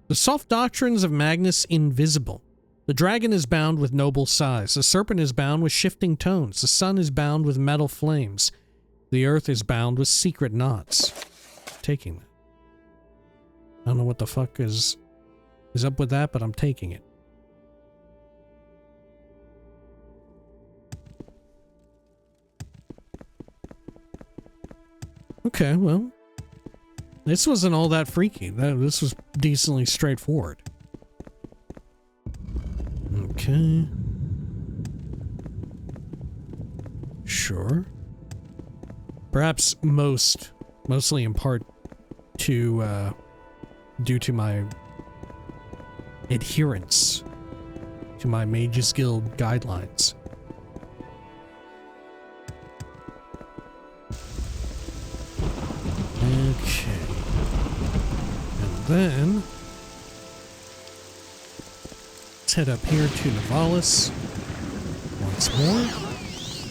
The soft doctrines of Magnus invisible. The dragon is bound with noble sighs. The serpent is bound with shifting tones. The sun is bound with metal flames. The earth is bound with secret knots. Taking that. I don't know what the fuck is is up with that, but I'm taking it. Okay, well, this wasn't all that freaky. This was decently straightforward. Okay. Sure. Perhaps mostly in part to, due to my adherence to my Mages Guild guidelines. Okay. And then let's head up here to Nivalis once more.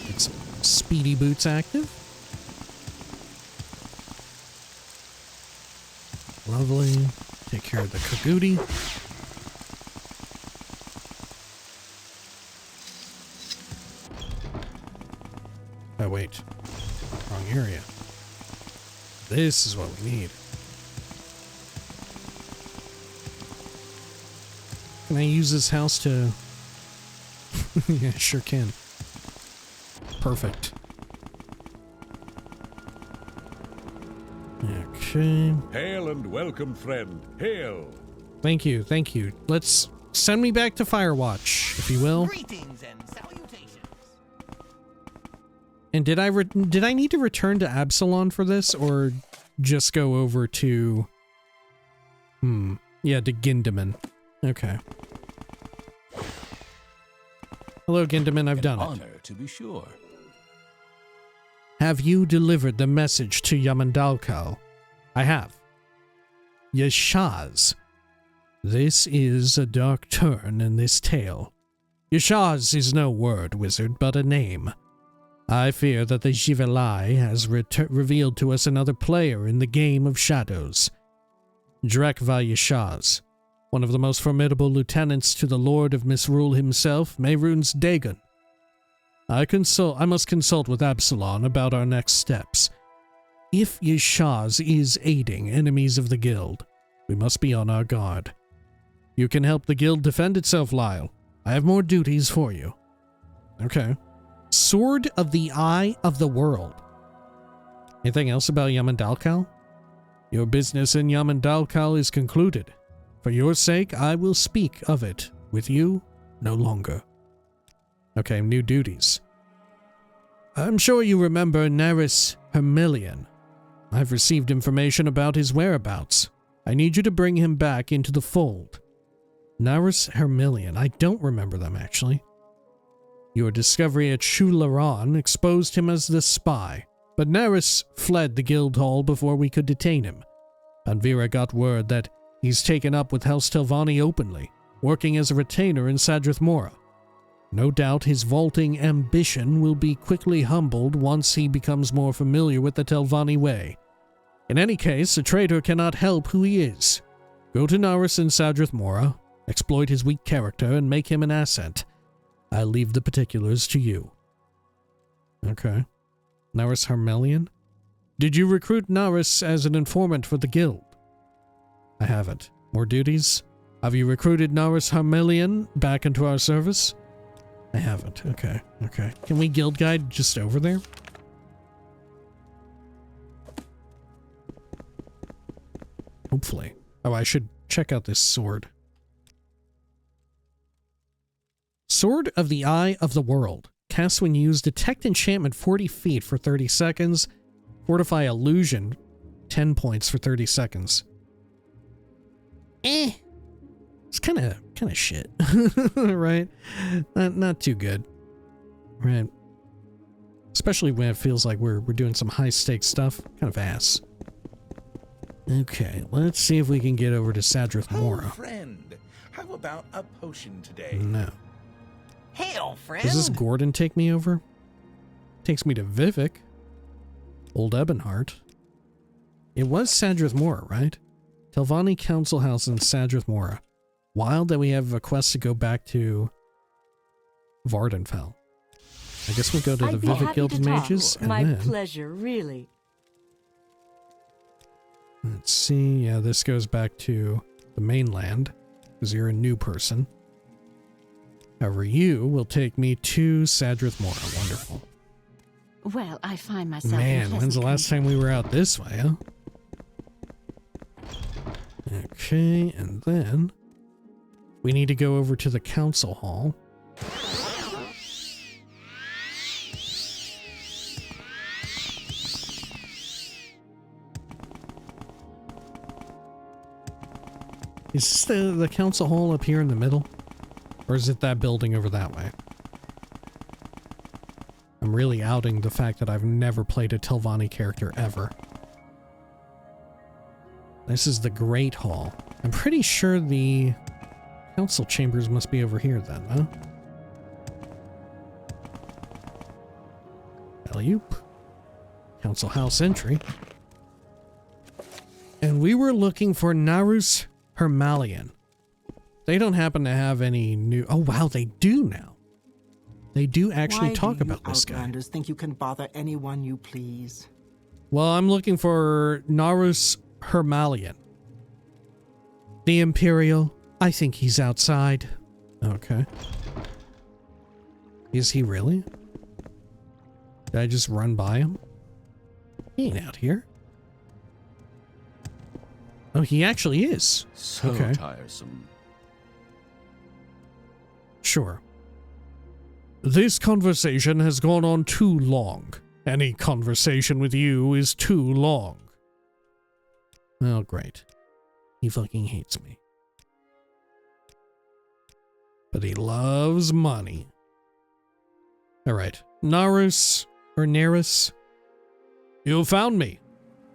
Get some speedy boots active. Lovely. Take care of the Kagudi. Oh, wait. Wrong area. This is what we need. Can I use this house to... Yeah, sure can. Perfect. Okay. Hail and welcome, friend. Hail. Thank you, thank you. Let's send me back to Firewatch, if you will. Greetings and salutations. And did I need to return to Absalon for this, or just go over to... Yeah, to Gindaman. Okay. Hello, Gindaman, I've done it. Honor, to be sure. Have you delivered the message to Yamandalkal? I have. Yashaz. This is a dark turn in this tale. Yashaz is no word, wizard, but a name. I fear that the Xivilai has revealed to us another player in the game of shadows. Drekva Yashaz, one of the most formidable lieutenants to the Lord of Misrule himself, Mehrunes Dagon. I must consult with Absalon about our next steps. If Yashaz is aiding enemies of the guild, we must be on our guard. You can help the guild defend itself, Lyle. I have more duties for you. Okay. Sword of the Eye of the World. Anything else about Yamandalkal? Your business in Yamandalkal is concluded. For your sake, I will speak of it with you no longer. Okay, new duties. I'm sure you remember Naris Hermilion. I've received information about his whereabouts. I need you to bring him back into the fold. Naris Hermilion. I don't remember them, actually. Your discovery at Shularan exposed him as the spy, but Naris fled the guild hall before we could detain him. Panvira got word that he's taken up with House Telvanni openly, working as a retainer in Sadrith Mora. No doubt his vaulting ambition will be quickly humbled once he becomes more familiar with the Telvanni way. In any case, a traitor cannot help who he is. Go to Naris in Sadrith Mora, exploit his weak character, and make him an asset. I'll leave the particulars to you. Okay. Naris Hermelion? Did you recruit Naris as an informant for the guild? I haven't. More duties? Have you recruited Naris Hermelion back into our service? I haven't. Okay, okay. Can we guild guide just over there? Hopefully. Oh, I should check out this sword. Sword of the Eye of the World. Cast when used. Detect enchantment 40 feet for 30 seconds. Fortify illusion 10 points for 30 seconds. It's kind of shit. Right? Not too good. Right. Especially when it feels like we're doing some high stakes stuff. Kind of ass. Okay, let's see if we can get over to Sadrith Mora. Oh, friend. How about a potion today? No. Hail, friend. Does this Gordon take me over? Takes me to Vivek. Old Ebonheart. It was Sadrith Mora, right? Telvanni Council House in Sadrith Mora. Wild that we have a quest to go back to Vardenfell. I guess we'll go to the Vivek Guild of Mages and My then... pleasure, really. Let's see. Yeah, this goes back to the mainland. because you're a new person. However, you will take me to Sadrith Mora. Wonderful. Well, I find myself. Man, when's the last time we were out this way, huh? Okay, and then we need to go over to the council hall. Is this the council hall up here in the middle? Or is it that building over that way? I'm really outing the fact that I've never played a Telvanni character ever. This is the Great Hall. I'm pretty sure the council chambers must be over here then, huh? Alley-oop. Council house entry. And we were looking for Narus Hermalion. They don't happen to have any new... Oh, wow, they do now. They do actually talk about this guy. Outlanders think you can bother anyone you please? Well, I'm looking for Narus Hermalion. The Imperial. I think he's outside. Okay. Is he really? Did I just run by him? He ain't out here. Oh, he actually is. So tiresome. Sure. This conversation has gone on too long. Any conversation with you is too long. Oh, great. He fucking hates me. But he loves money. Alright. Narus, or Nerus, you found me.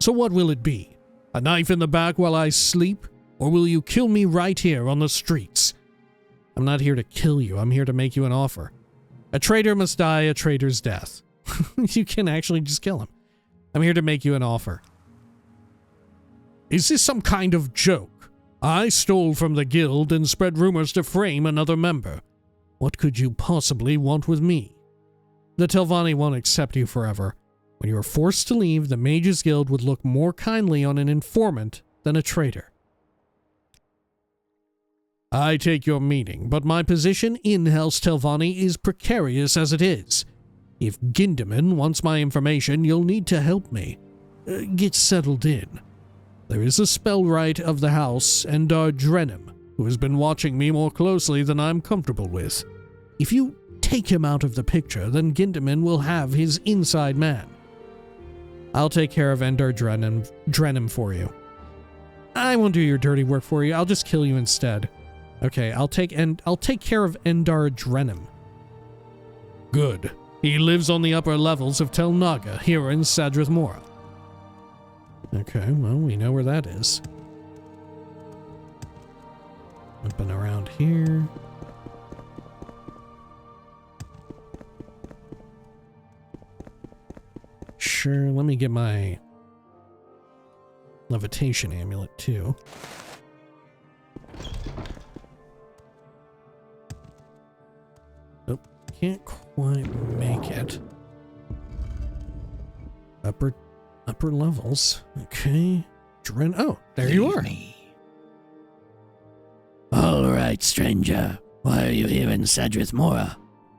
So what will it be? A knife in the back while I sleep? Or will you kill me right here on the streets? I'm not here to kill you. I'm here to make you an offer. A traitor must die a traitor's death. You can actually just kill him. I'm here to make you an offer. Is this some kind of joke? I stole from the guild and spread rumors to frame another member. What could you possibly want with me? The Telvanni won't accept you forever. When you are forced to leave, the Mages Guild would look more kindly on an informant than a traitor. I take your meaning, but my position in House Telvanni is precarious as it is. If Gindaman wants my information, you'll need to help me. Get settled in. There is a spellwright of the house, Endar Drenim, who has been watching me more closely than I'm comfortable with. If you take him out of the picture, then Gindaman will have his inside man. I'll take care of Endar Drenim for you. I won't do your dirty work for you. I'll just kill you instead. Okay, I'll take care of Endar Drenim. Good. He lives on the upper levels of Tel Naga, here in Sadrith Mora. Okay, well, we know where that is. Up and around here. Sure, let me get my levitation amulet too. Nope, can't quite make it. Upper levels. Okay. Oh, there you are. All right, stranger. Why are you here in Sadrith Mora?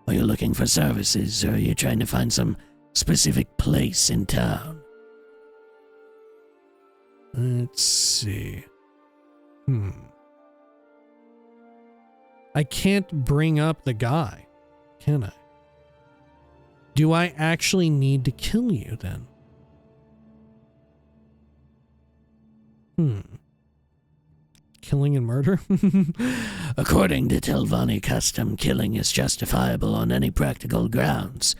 Are you looking for services, or are you trying to find some specific place in town? Let's see. I can't bring up the guy, can I? Do I actually need to kill you then? Killing and murder? According to Telvanni custom, killing is justifiable on any practical grounds.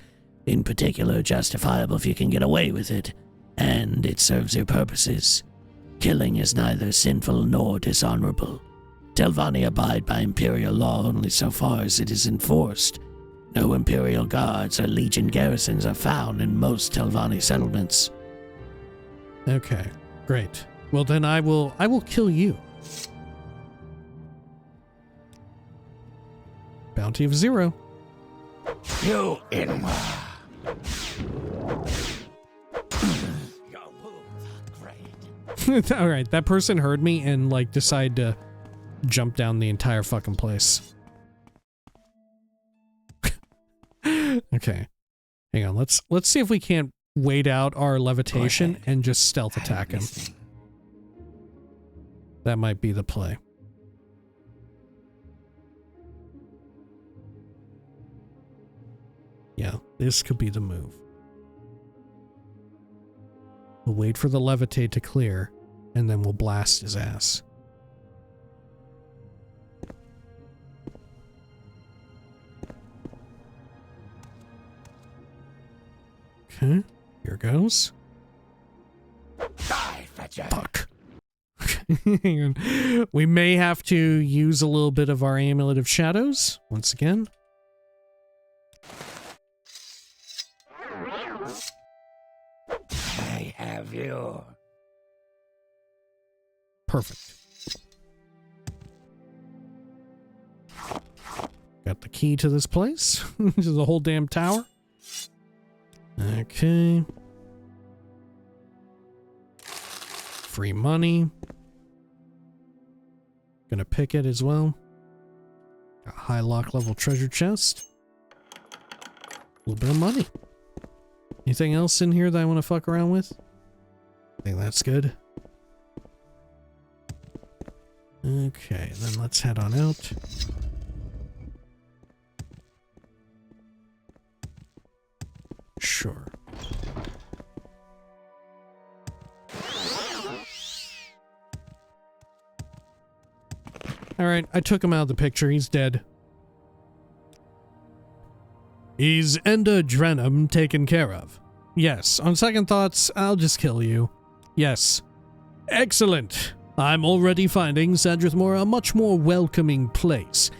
In particular, justifiable if you can get away with it, and it serves your purposes. Killing is neither sinful nor dishonorable. Telvanni abide by Imperial law only so far as it is enforced. No Imperial guards or Legion garrisons are found in most Telvanni settlements. Okay, great. Well then I will kill you. Bounty of 0. You in. Alright, that person heard me and like decided to jump down the entire fucking place. Okay. Hang on, let's see if we can't wait out our levitation and just stealth attack him. That might be the play. Yeah, this could be the move. We'll wait for the levitate to clear, and then we'll blast his ass. Okay, here goes. Fuck. Hang on. We may have to use a little bit of our Amulet of Shadows once again. I have you. Perfect. Got the key to this place. This is the whole damn tower. Okay. Free money. Gonna pick it as well. Got a high lock level treasure chest. A little bit of money. Anything else in here that I want to fuck around with? I think that's good. Okay, then let's head on out. Sure. Alright, I took him out of the picture. He's dead. Is Ender Drenham taken care of? Yes. On second thoughts, I'll just kill you. Yes. Excellent. I'm already finding Sadrithmore a much more welcoming place.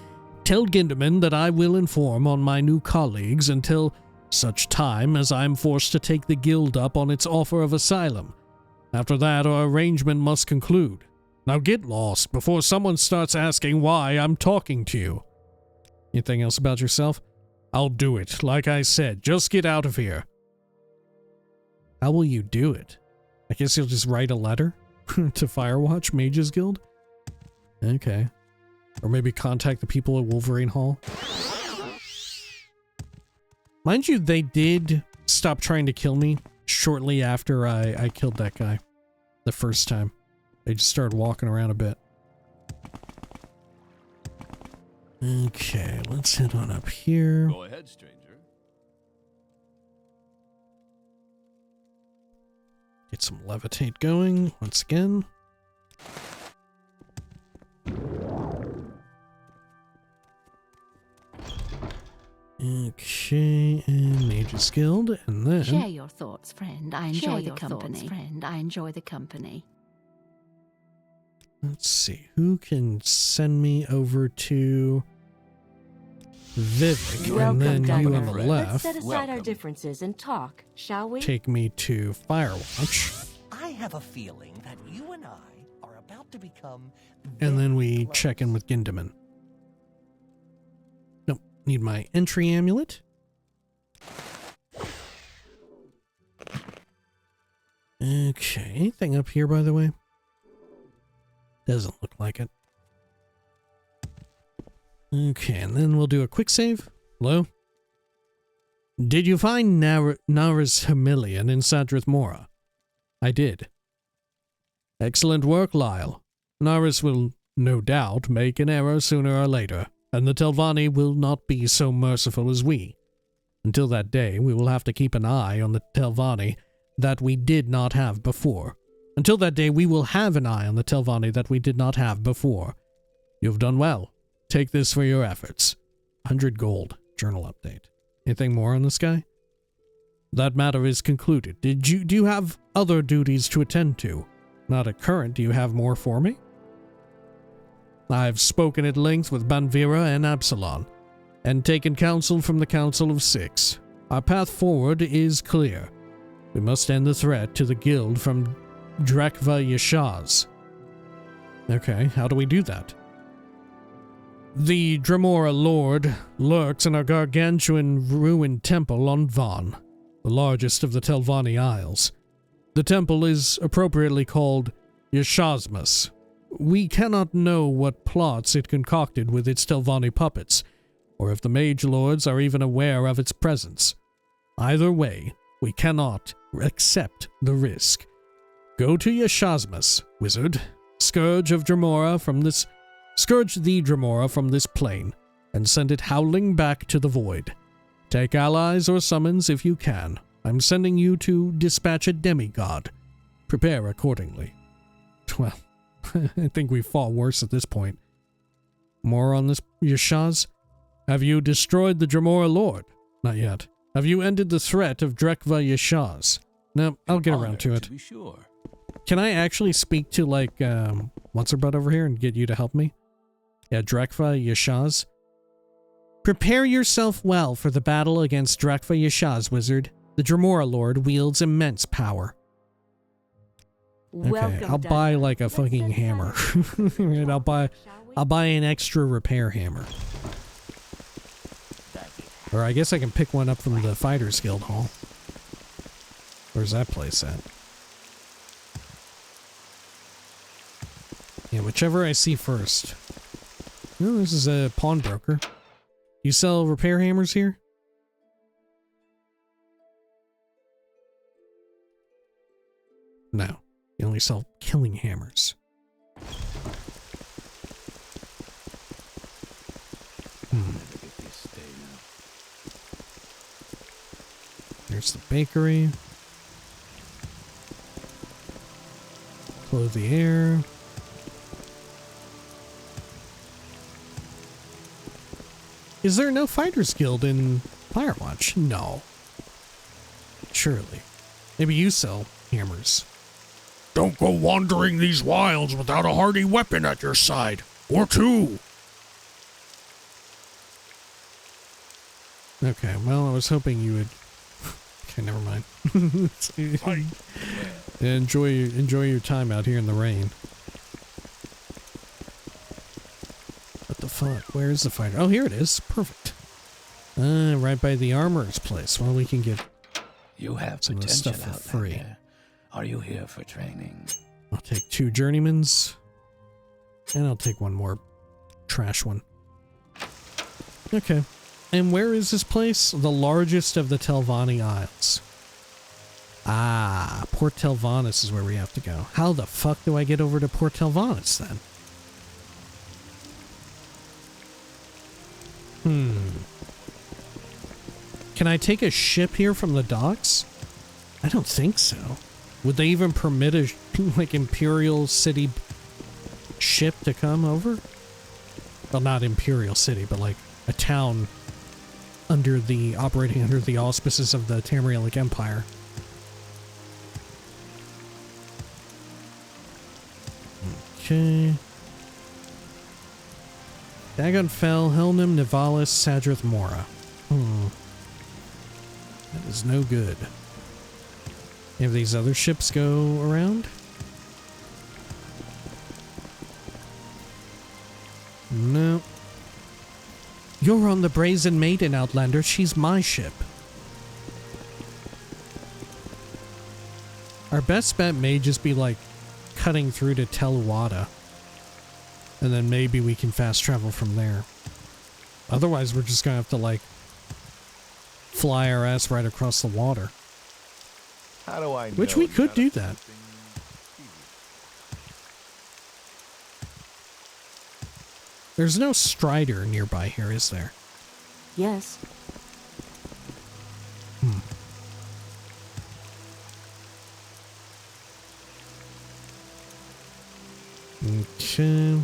Tell Ginderman that I will inform on my new colleagues until such time as I'm forced to take the guild up on its offer of asylum. After that, our arrangement must conclude. Now get lost before someone starts asking why I'm talking to you. Anything else about yourself? I'll do it. Like I said, just get out of here. How will you do it? I guess you'll just write a letter to Firewatch Mages Guild? Okay. Or maybe contact the people at Wolverine Hall. Mind you, they did stop trying to kill me shortly after I killed that guy. The first time. They just started walking around a bit. Okay, let's head on up here. Go ahead, stranger. Get some levitate going once again. Okay, and Mage's Guild, and then... Share your thoughts, friend. I enjoy the company. I enjoy the company. Let's see, who can send me over to Vivek, and then you on the left. Let's set aside our differences and talk, shall we? Take me to Firewatch. I have a feeling that you and I are about to become... And then we check in with Ginderman. Nope, need my entry amulet. Okay, anything up here, by the way? Doesn't look like it. Okay, and then we'll do a quick save. Hello? Did you find Naris Hamilian in Sadrithmora? I did. Excellent work, Lyle. Naris will, no doubt, make an error sooner or later, and the Telvanni will not be so merciful as we. Until that day, we will have to keep an eye on the Telvanni that we did not have before. Until that day, we will have an eye on the Telvanni that we did not have before. You've done well. Take this for your efforts. 100 gold. Journal update. Anything more on this guy? That matter is concluded. Do you have other duties to attend to? Not at current. Do you have more for me? I've spoken at length with Banvira and Absalon, and taken counsel from the Council of Six. Our path forward is clear. We must end the threat to the guild from Drekva Yashaz. Okay, how do we do that? The Dremora Lord lurks in a gargantuan ruined temple on Van, the largest of the Telvanni Isles. The temple is appropriately called Yashazmus, we cannot know what plots it concocted with its Telvanni puppets, or if the mage lords are even aware of its presence. Either way, we cannot accept the risk. Go to Yashazmus, wizard. Scourge the Dremora from this plane, and send it howling back to the void. Take allies or summons if you can. I'm sending you to dispatch a demigod. Prepare accordingly. Well, I think we fought worse at this point. More on this, Yashaz? Have you destroyed the Dremora Lord? Not yet. Have you ended the threat of Drekva Yashaz? No, I'll get around to it. To be sure. Can I actually speak to, like, what's her butt over here and get you to help me? Yeah, Drekva Yashaz. Prepare yourself well for the battle against Drekva Yashaz, wizard. The Dremora Lord wields immense power. Okay, I'll buy like a fucking hammer. And I'll buy an extra repair hammer. Or I guess I can pick one up from the Fighters Guild Hall. Where's that place at? Yeah, whichever I see first. Oh, this is a pawnbroker. You sell repair hammers here? No. You only sell killing hammers. There's the bakery. Clothe the air. Is there no Fighters Guild in Firewatch? No. Surely. Maybe you sell hammers. Don't go wandering these wilds without a hardy weapon at your side. Or two. Okay, well, I was hoping you would... Okay, never mind. Enjoy your time out here in the rain. What the fuck? Where is the fighter? Oh, here it is. Perfect. Right by the armorer's place. Well, we can get You have some of this potential stuff for out free. there. Are you here for training? I'll take 2 journeymans. And I'll take one more trash one. Okay. And where is this place? The largest of the Telvanni Isles. Ah, Port Telvannis is where we have to go. How the fuck do I get over to Port Telvannis then? Can I take a ship here from the docks? I don't think so. Would they even permit a, like, Imperial City ship to come over? Well, not Imperial City, but like a town operating under the auspices of the Tamrielic Empire. Okay. Dagon Fell, Helnum, Nivalis, Sadrith Mora. That is no good. Have these other ships go around? No. You're on the Brazen Maiden, Outlander. She's my ship. Our best bet may just be, like, cutting through to Teluada. And then maybe we can fast travel from there. Otherwise, we're just gonna have to, like, fly our ass right across the water. How do I know? Which we could do that. There's no Strider nearby here, is there? Yes. Okay.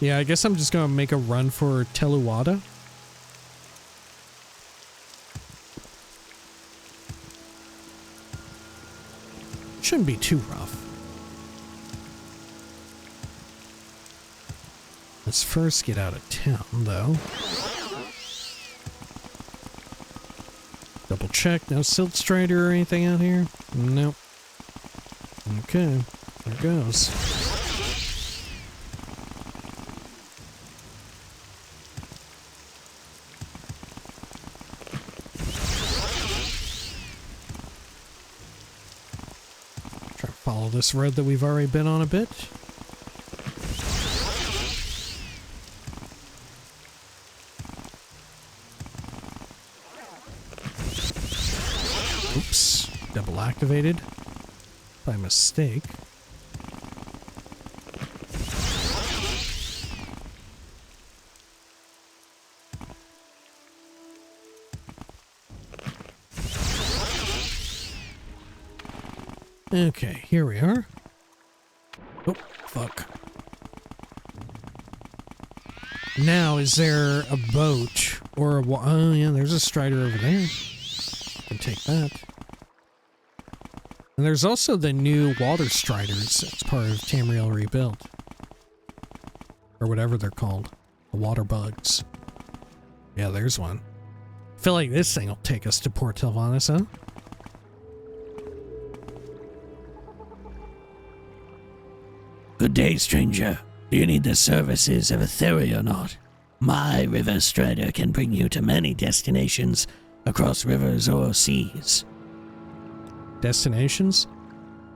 Yeah, I guess I'm just gonna make a run for Teluada. Shouldn't be too rough. Let's first get out of town, though. Double check, no Silt Strider or anything out here? Nope. Okay, there goes. Try to follow this road that we've already been on a bit. portal activated by mistake. Okay, here we are. Oh, fuck. Now, is there a boat or a... Oh, yeah, there's a strider over there. Can take that. And there's also the new water striders as part of Tamriel Rebuilt. Or whatever they're called. The water bugs. Yeah, there's one. I feel like this thing will take us to Port Telvanni, huh? Good day, stranger. Do you need the services of a ferry or not? My river strider can bring you to many destinations across rivers or seas. Destinations?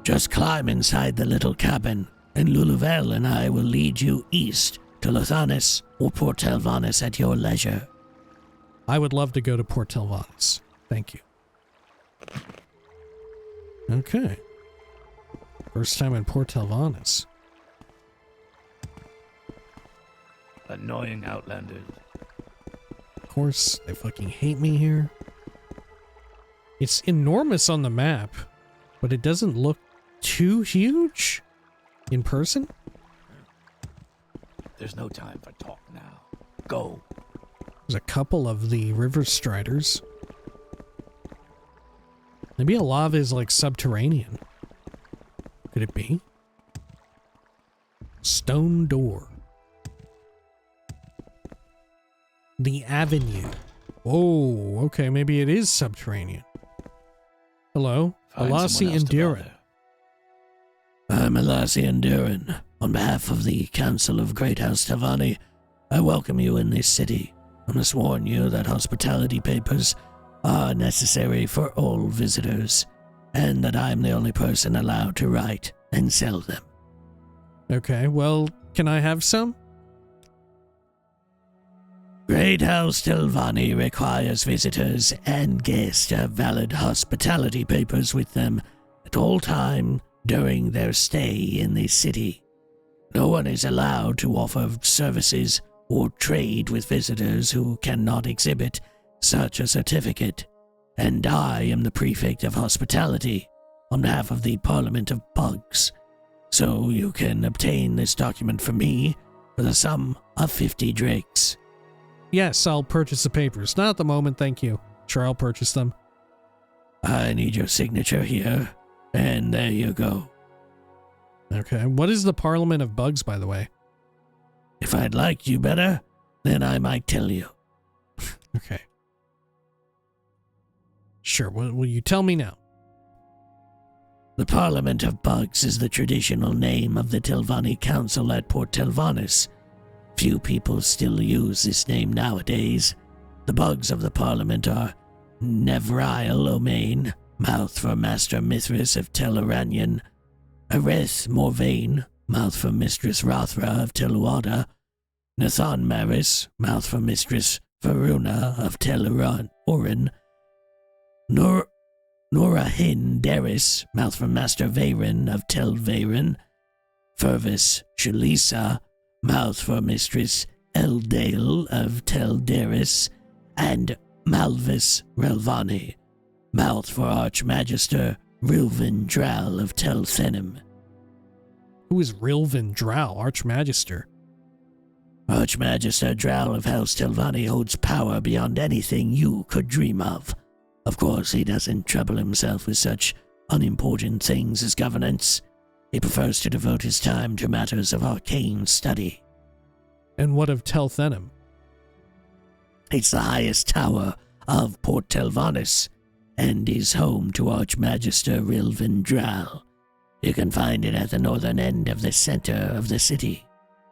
Just climb inside the little cabin, and Luluvel and I will lead you east to Lothanis or Port Telvanni at your leisure. I would love to go to Port Telvanni. Thank you. Okay. First time in Port Telvanni. Annoying outlanders. Of course, they fucking hate me here. It's enormous on the map, but it doesn't look too huge in person. There's no time for talk now. Go. There's a couple of the river striders. Maybe a lot of it is like subterranean. Could it be? Stone door. The Avenue. Oh, okay, maybe it is subterranean. Hello, Alasi and Durin. I'm Alasi and Durin. On behalf of the Council of Great House Telvanni, I welcome you in this city. I must warn you that hospitality papers are necessary for all visitors, and that I'm the only person allowed to write and sell them. Okay, well, can I have some? Great House Telvanni requires visitors and guests to have valid hospitality papers with them at all time during their stay in the city. No one is allowed to offer services or trade with visitors who cannot exhibit such a certificate, and I am the Prefect of Hospitality on behalf of the Parliament of Bugs, so you can obtain this document from me for the sum of 50 drakes. Yes, I'll purchase the papers. Not at the moment, thank you. Sure, I'll purchase them. I need your signature here, and there you go. Okay, what is the Parliament of Bugs, by the way? If I'd liked you better, then I might tell you. Okay. Sure, will you tell me now? The Parliament of Bugs is the traditional name of the Telvanni Council at Port Telvanni. Few people still use this name nowadays. The bugs of the Parliament are Nevrail Omain, mouth for Master Mithras of Tel'Aranyan, Areth Morvain, mouth for Mistress Rothra of Teluada, Nathan Maris, mouth for Mistress Varuna of Orin, Norahin Deris, mouth for Master Varen of Telvarin, Fervis Shalisa, mouth for Mistress Eldale of Telderis, and Malvis Relvani, mouth for Archmagister Rilvin Dral of Telthenim. Who is Rilvin Dral, Archmagister? Archmagister Dral of House Telvanni holds power beyond anything you could dream of. Of course, he doesn't trouble himself with such unimportant things as governance. He prefers to devote his time to matters of arcane study. And what of Telthenim? It's the highest tower of Port Telvanni, and is home to Archmagister Rilvin Dral. You can find it at the northern end of the center of the city.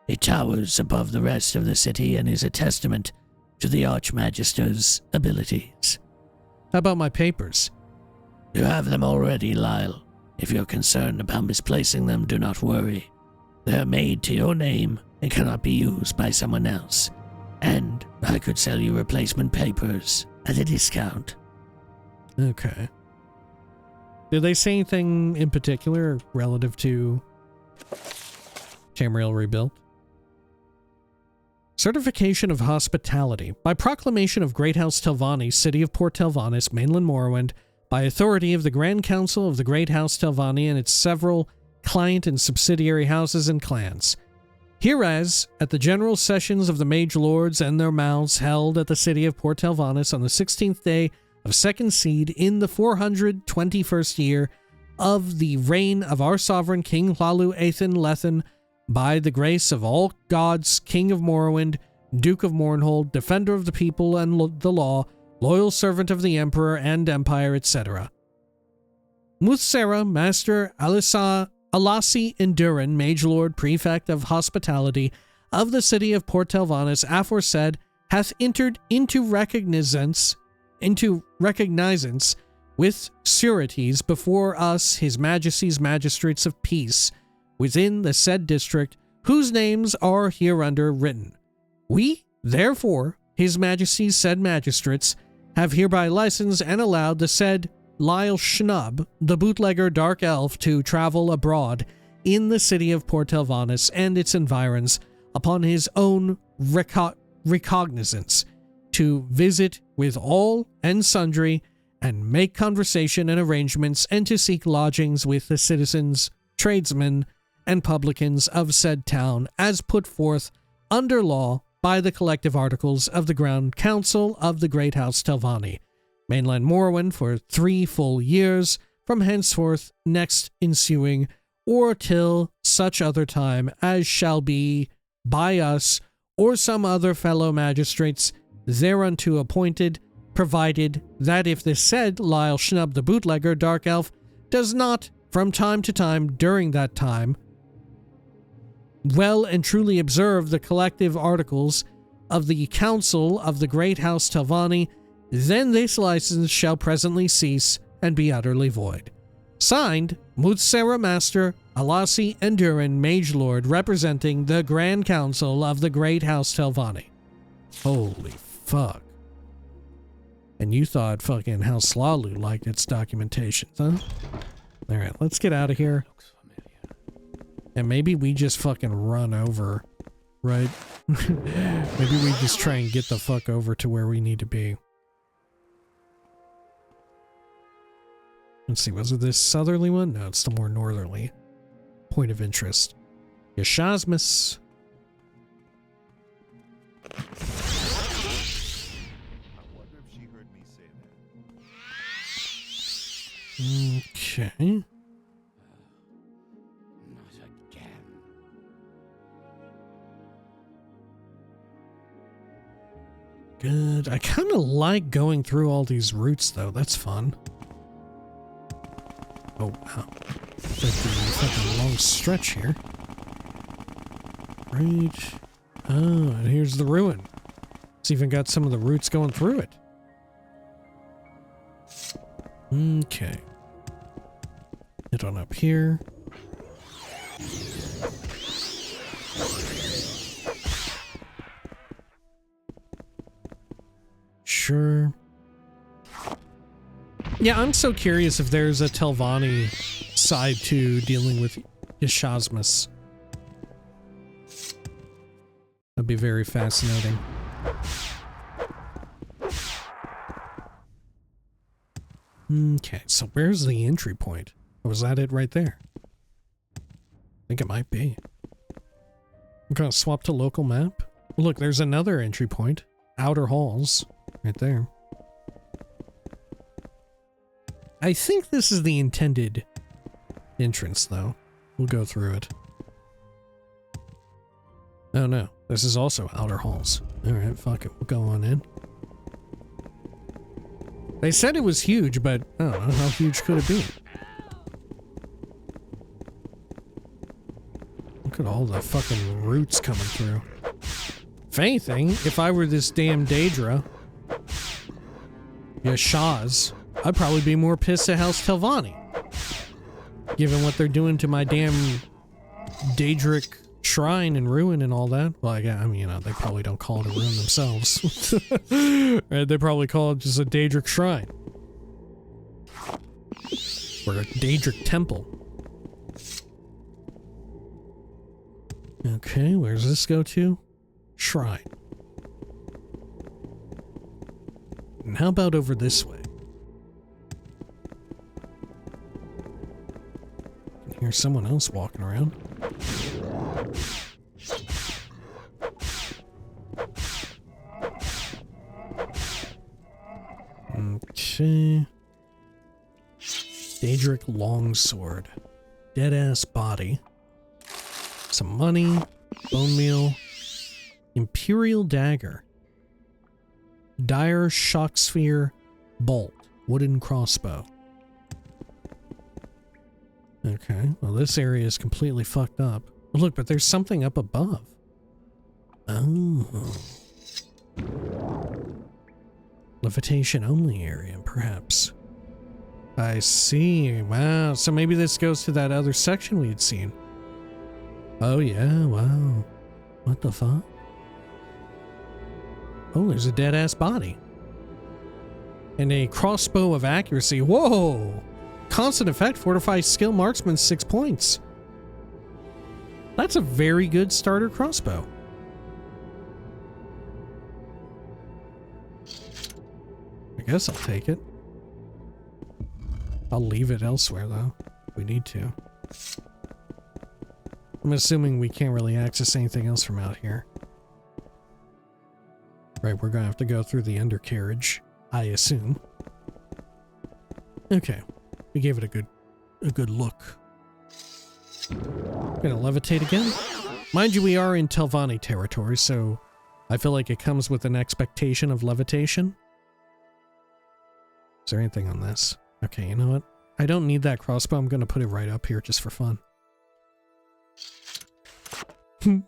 It towers above the rest of the city and is a testament to the Archmagister's abilities. How about my papers? You have them already, Lyle. If you're concerned about misplacing them, do not worry. They're made to your name and cannot be used by someone else. And I could sell you replacement papers at a discount. Okay. Did they say anything in particular relative to Tamriel Rebuilt? Certification of Hospitality. By proclamation of Great House Telvanni, City of Port Telvannis, mainland Morrowind, by authority of the Grand Council of the Great House Telvanni and its several client and subsidiary houses and clans. Hereas, at the general sessions of the Mage Lords and their mouths held at the city of Port Telvannis on the 16th day of second seed in the 421st year of the reign of our sovereign King Hlalu Athan Lethan, by the grace of all gods, King of Morrowind, Duke of Mournhold, Defender of the people and the law, loyal servant of the Emperor and Empire, etc. Muthsera, Master Alasi Endurin, Mage Lord, Prefect of Hospitality of the city of Port Telvannis, aforesaid, hath entered into recognizance with sureties before us his majesty's magistrates of peace within the said district, whose names are hereunder written. We, therefore, his majesty's said magistrates, have hereby licensed and allowed the said Lyle Schnub, the bootlegger dark elf, to travel abroad in the city of Port Telvannis and its environs upon his own recognizance, to visit with all and sundry, and make conversation and arrangements, and to seek lodgings with the citizens, tradesmen, and publicans of said town, as put forth under law by the collective articles of the Grand Council of the Great House Telvanni, mainland Morrowind, for 3 full years, from henceforth next ensuing, or till such other time as shall be by us or some other fellow magistrates thereunto appointed, provided that if the said Lyle Schnub the bootlegger dark elf does not from time to time during that time well and truly observe the collective articles of the Council of the Great House Telvanni, then this license shall presently cease and be utterly void. Signed, Mutsera Master Alasi Endurin, Mage Lord, representing the Grand Council of the Great House Telvanni. Holy fuck. And you thought fucking House Hlalu liked its documentations, huh? Alright, let's get out of here. And maybe we just fucking run over, right? Maybe we just try and get the fuck over to where we need to be. Let's see, was it this southerly one? No, it's the more northerly point of interest. Yashazmus. I wonder if she heard me say that. Okay. Good. I kind of like going through all these routes, though. That's fun. Oh, wow. Like the fucking long stretch here. Right. Oh, and here's the ruin. It's even got some of the routes going through it. Okay. Head on up here. Sure. Yeah, I'm so curious if there's a Telvanni side to dealing with Yashazmus. That'd be very fascinating. Okay, so where's the entry point? Or was that it right there? I think it might be. I'm gonna swap to local map. Look, there's another entry point. Outer halls. Right there. I think this is the intended entrance, though. We'll go through it. Oh no, this is also outer halls. Alright, fuck it, we'll go on in. They said it was huge, but I don't know, how huge could it be? Look at all the fucking roots coming through. If anything, if I were this damn daedra, Yashaz, I'd probably be more pissed at House Telvanni. Given what they're doing to my damn Daedric shrine and ruin and all that. Well, I mean, you know, they probably don't call it a ruin themselves. Right? They probably call it just a Daedric shrine. Or a daedric temple. Okay, where does this go to? Shrine. And how about over this way? I can hear someone else walking around. Okay. Daedric longsword. Dead-ass body. Some money. Bone meal. Imperial dagger. Dire shock sphere. Bolt. Wooden crossbow. Okay, well this area is completely fucked up. Oh, look, but there's something up above. Oh. Levitation only area, perhaps. I see. Wow, so maybe this goes to that other section we had seen. Oh yeah, wow. What the fuck? Oh, there's a dead-ass body. And a crossbow of accuracy. Whoa! Constant effect fortifies skill marksman 6 points. That's a very good starter crossbow. I guess I'll take it. I'll leave it elsewhere though, if we need to. I'm assuming we can't really access anything else from out here. Right, we're gonna have to go through the undercarriage, I assume. Okay. We gave it a good look. Gonna levitate again. Mind you, we are in Telvanni territory, so I feel like it comes with an expectation of levitation. Is there anything on this? Okay, you know what? I don't need that crossbow. I'm gonna put it right up here just for fun.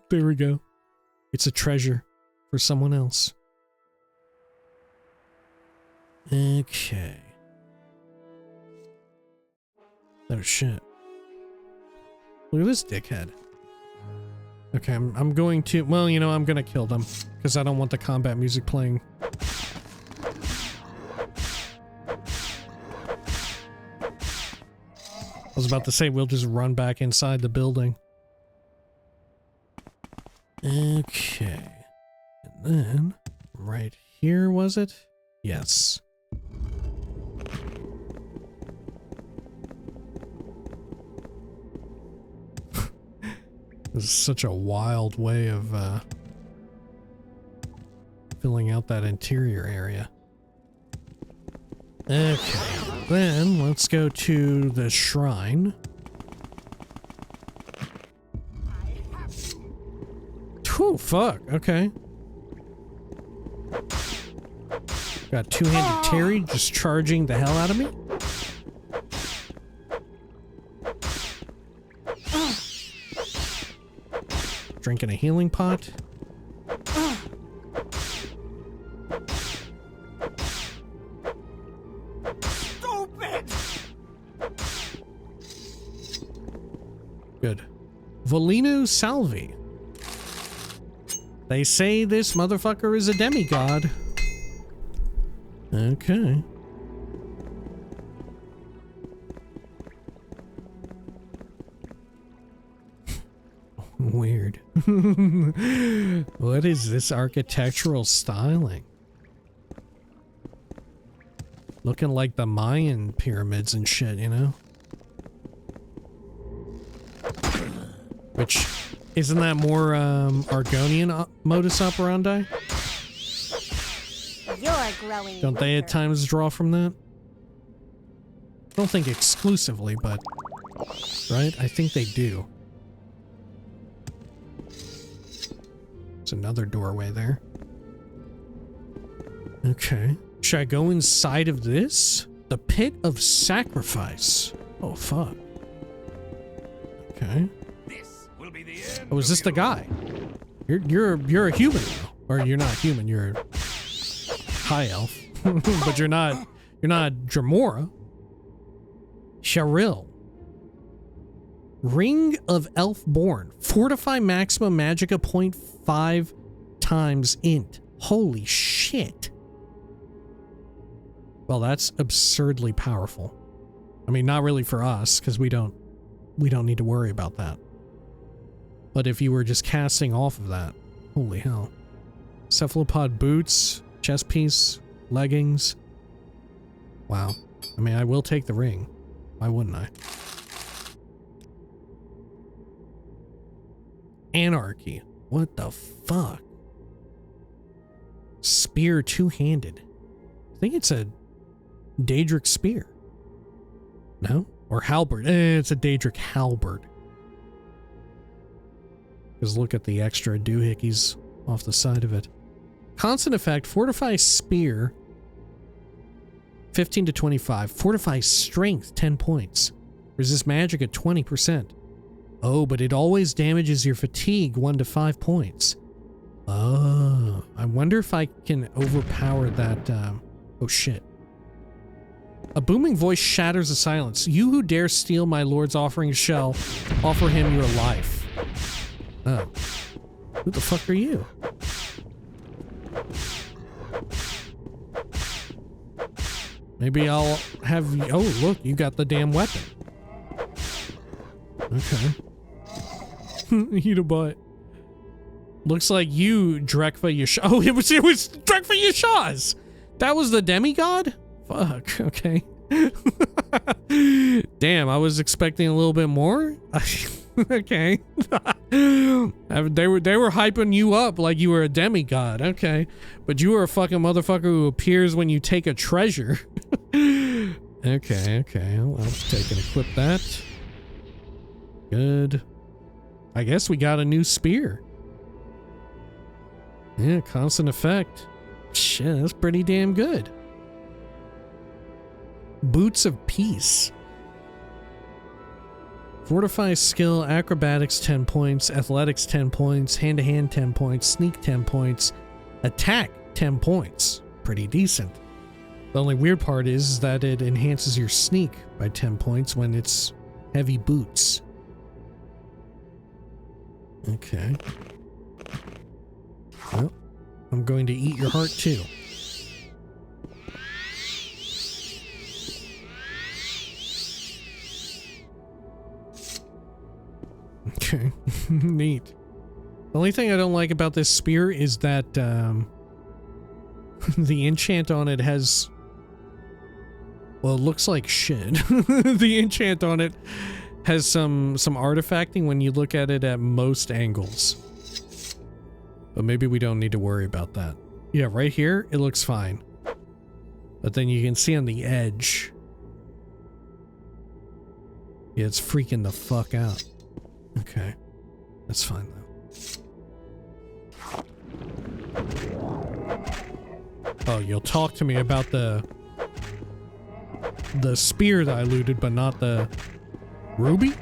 There we go. It's a treasure for someone else. Okay. Oh shit. Look at this dickhead. Okay, I'm going to, well, you know, I'm gonna kill them because I don't want the combat music playing. I was about to say we'll just run back inside the building. Okay. And then right here, was it? Yes. This is such a wild way of filling out that interior area. Okay, then let's go to the shrine. Oh, fuck, okay. Got two-handed Terry just charging the hell out of me. Drinking a healing pot. Stupid! Good. Volino Salvi. They say this motherfucker is a demigod. Okay. Weird. What is this architectural styling? Looking like the Mayan pyramids and shit, you know? Which, isn't that more Argonian modus operandi? You're growing. Don't they at times draw from that? I don't think exclusively, but... Right? I think they do. There's another doorway there. Okay. Should I go inside of this? The Pit of Sacrifice. Oh, fuck. Okay. Oh, is this the guy? You're a human now. Or you're not human, you're high elf. But you're not Dramora. Sharil. Ring of Elfborn. Fortify maximum magicka 0.5 times int. Holy shit. Well, that's absurdly powerful. I mean, not really for us, because we don't need to worry about that. But if you were just casting off of that, holy hell. Cephalopod boots, chest piece, leggings. Wow. I mean, I will take the ring. Why wouldn't I? Anarchy. What the fuck? Spear two-handed. I think it's a daedric spear. No? Or halberd. It's a daedric halberd. Because look at the extra doohickeys off the side of it. Constant effect, fortify spear, 15 to 25. Fortify strength, 10 points. Resist magic at 20%. Oh, but it always damages your fatigue 1 to 5 points. Oh, I wonder if I can overpower that, oh shit. A booming voice shatters the silence. You who dare steal my lord's offering shall offer him your life. Oh. Who the fuck are you? Maybe I'll have you. Oh, look, you got the damn weapon. Okay. Eat a butt. Looks like you, Drekva Yashaz. Oh, it was Drekva Yashaz. That was the demigod? Fuck, okay. Damn, I was expecting a little bit more. Okay. They were hyping you up like you were a demigod. Okay. But you were a fucking motherfucker who appears when you take a treasure. Okay. I'll take and equip that. Good. I guess we got a new spear. Yeah, constant effect. Shit, that's pretty damn good. Boots of Peace. Fortify skill, acrobatics 10 points, athletics 10 points, hand-to-hand 10 points, sneak 10 points, attack 10 points. Pretty decent. The only weird part is that it enhances your sneak by 10 points when it's heavy boots. Okay. Well, I'm going to eat your heart too. Okay, neat. The only thing I don't like about this spear is that the enchant on it has, well, it looks like shit. The enchant on it has some artifacting when you look at it at most angles. But maybe we don't need to worry about that. Yeah, right here, it looks fine. But then you can see on the edge. Yeah, it's freaking the fuck out. Okay. That's fine, though. Oh, you'll talk to me about the spear that I looted, but not the ruby?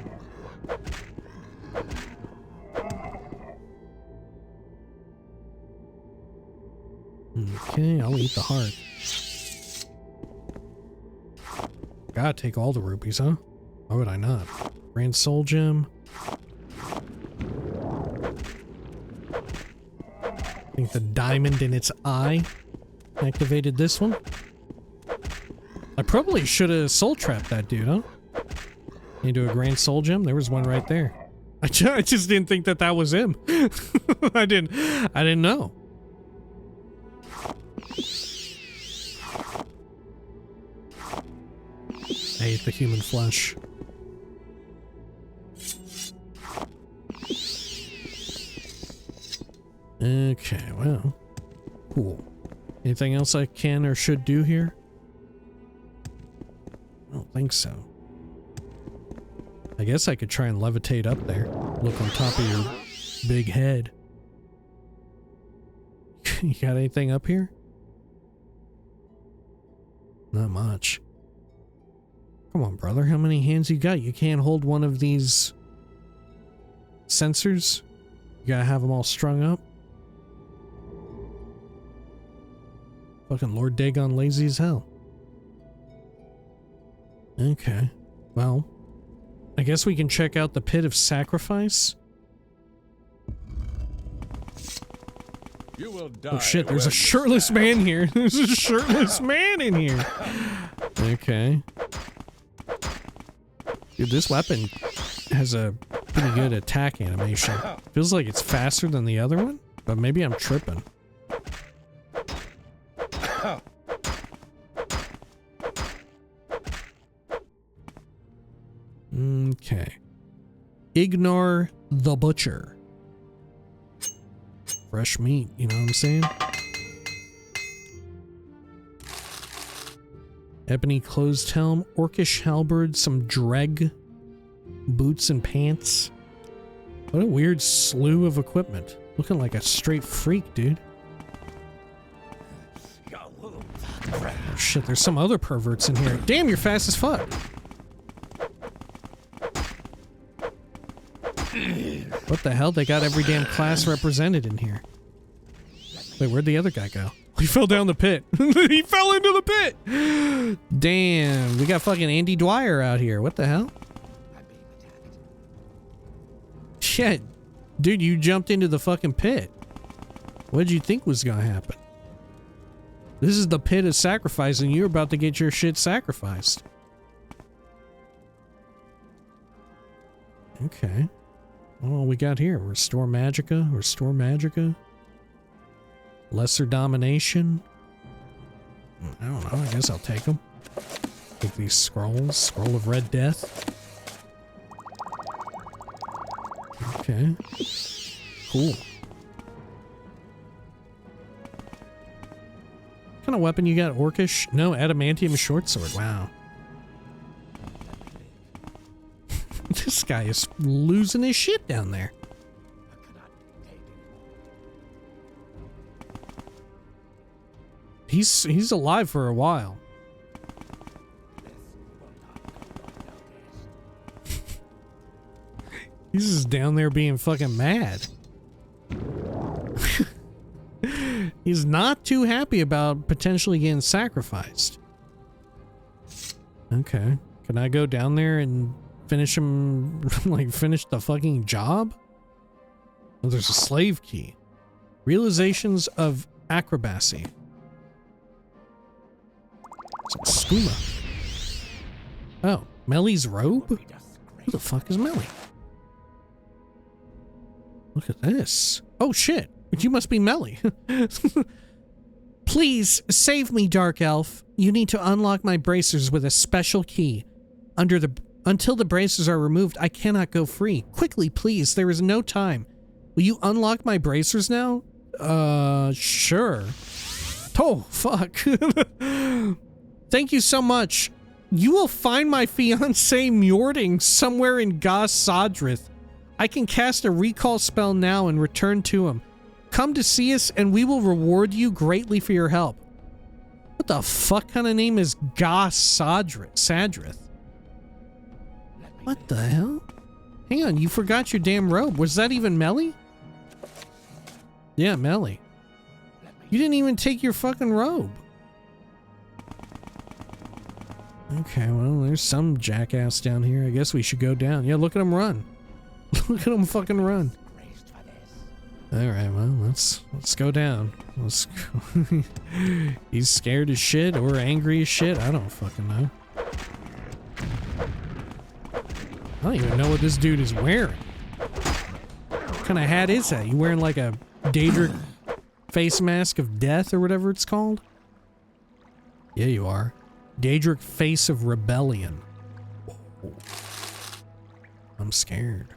Okay, I'll eat the heart. Gotta take all the rubies, huh? Why would I not? Grand Soul Gem. I think the diamond in its eye activated this one. I probably should have soul trapped that dude, huh? Into a Grand Soul Gem. There was one right there. I just didn't think that was him. I didn't know. I hate the human flesh. Okay, well, cool. Anything else I can or should do here? I don't think so. I guess I could try and levitate up there. Look on top of your big head. You got anything up here? Not much. Come on, brother. How many hands you got? You can't hold one of these sensors? You gotta have them all strung up? Fucking Lord Dagon lazy as hell. Okay. Well, I guess we can check out the Pit of Sacrifice. You will die. Oh shit, there's a shirtless man here. There's a shirtless man in here. Okay. Dude, this weapon has a pretty good attack animation. Feels like it's faster than the other one, but maybe I'm tripping. Okay. Ignore the butcher. Fresh meat, you know what I'm saying? Ebony closed helm, orcish halberd, some dreg, boots and pants. What a weird slew of equipment. Looking like a straight freak, dude. Oh shit, there's some other perverts in here. Damn, you're fast as fuck. What the hell? They got every damn class represented in here. Wait, where'd the other guy go? He fell down the pit. He fell into the pit. Damn, we got fucking Andy Dwyer out here. What the hell? Shit. Dude, you jumped into the fucking pit. What did you think was gonna happen? This is the pit of sacrifice and you're about to get your shit sacrificed. Okay. What we got here? Restore Magicka. Restore Magicka. Lesser Domination. I don't know. I guess I'll take them. Take these scrolls. Scroll of Red Death. Okay. Cool. What kind of weapon you got? Orcish? No, adamantium shortsword. Wow. This guy is losing his shit down there. He's alive for a while. He's just down there being fucking mad. He's not too happy about potentially getting sacrificed. Okay. Can I go down there and finish him, like finish the fucking job? Oh, there's a slave key. Realizations of acrobacy. Some skooma. Oh, Melly's robe? Who the fuck is Melly? Look at this. Oh shit, you must be Melly. Please, save me, Dark Elf. You need to unlock my bracers with a special key. Until the bracers are removed, I cannot go free. Quickly, please, there is no time. Will you unlock my bracers now? Sure. Oh, fuck. Thank you so much. You will find my fiancé Mjording somewhere in Gos Sadrith. I can cast a recall spell now and return to him. Come to see us and we will reward you greatly for your help. What the fuck kind of name is Gos Sadrith? What the hell? Hang on, you forgot your damn robe. Was that even Melly? Yeah, Melly. You didn't even take your fucking robe. Okay, well, there's some jackass down here. I guess we should go down. Yeah, look at him run. Look at him fucking run. Alright, well, let's go down. Let's go. He's scared as shit or angry as shit. I don't fucking know. I don't even know what this dude is wearing. What kind of hat is that? You wearing like a daedra face mask of death or whatever it's called? Yeah, you are. Daedric Face of Rebellion. Whoa. I'm scared.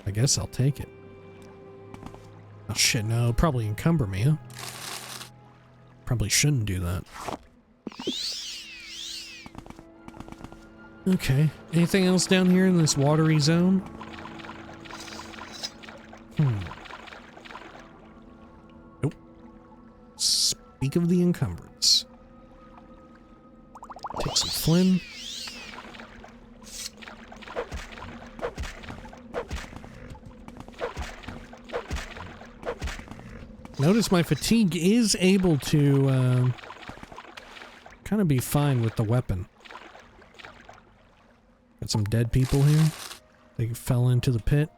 I guess I'll take it. Oh shit, no, it'll probably encumber me, huh? Probably shouldn't do that. Okay, anything else down here in this watery zone? Nope. Speak of the encumbrance. Take some Flynn. Notice my fatigue is able to kind of be fine with the weapon. Got some dead people here. They fell into the pit.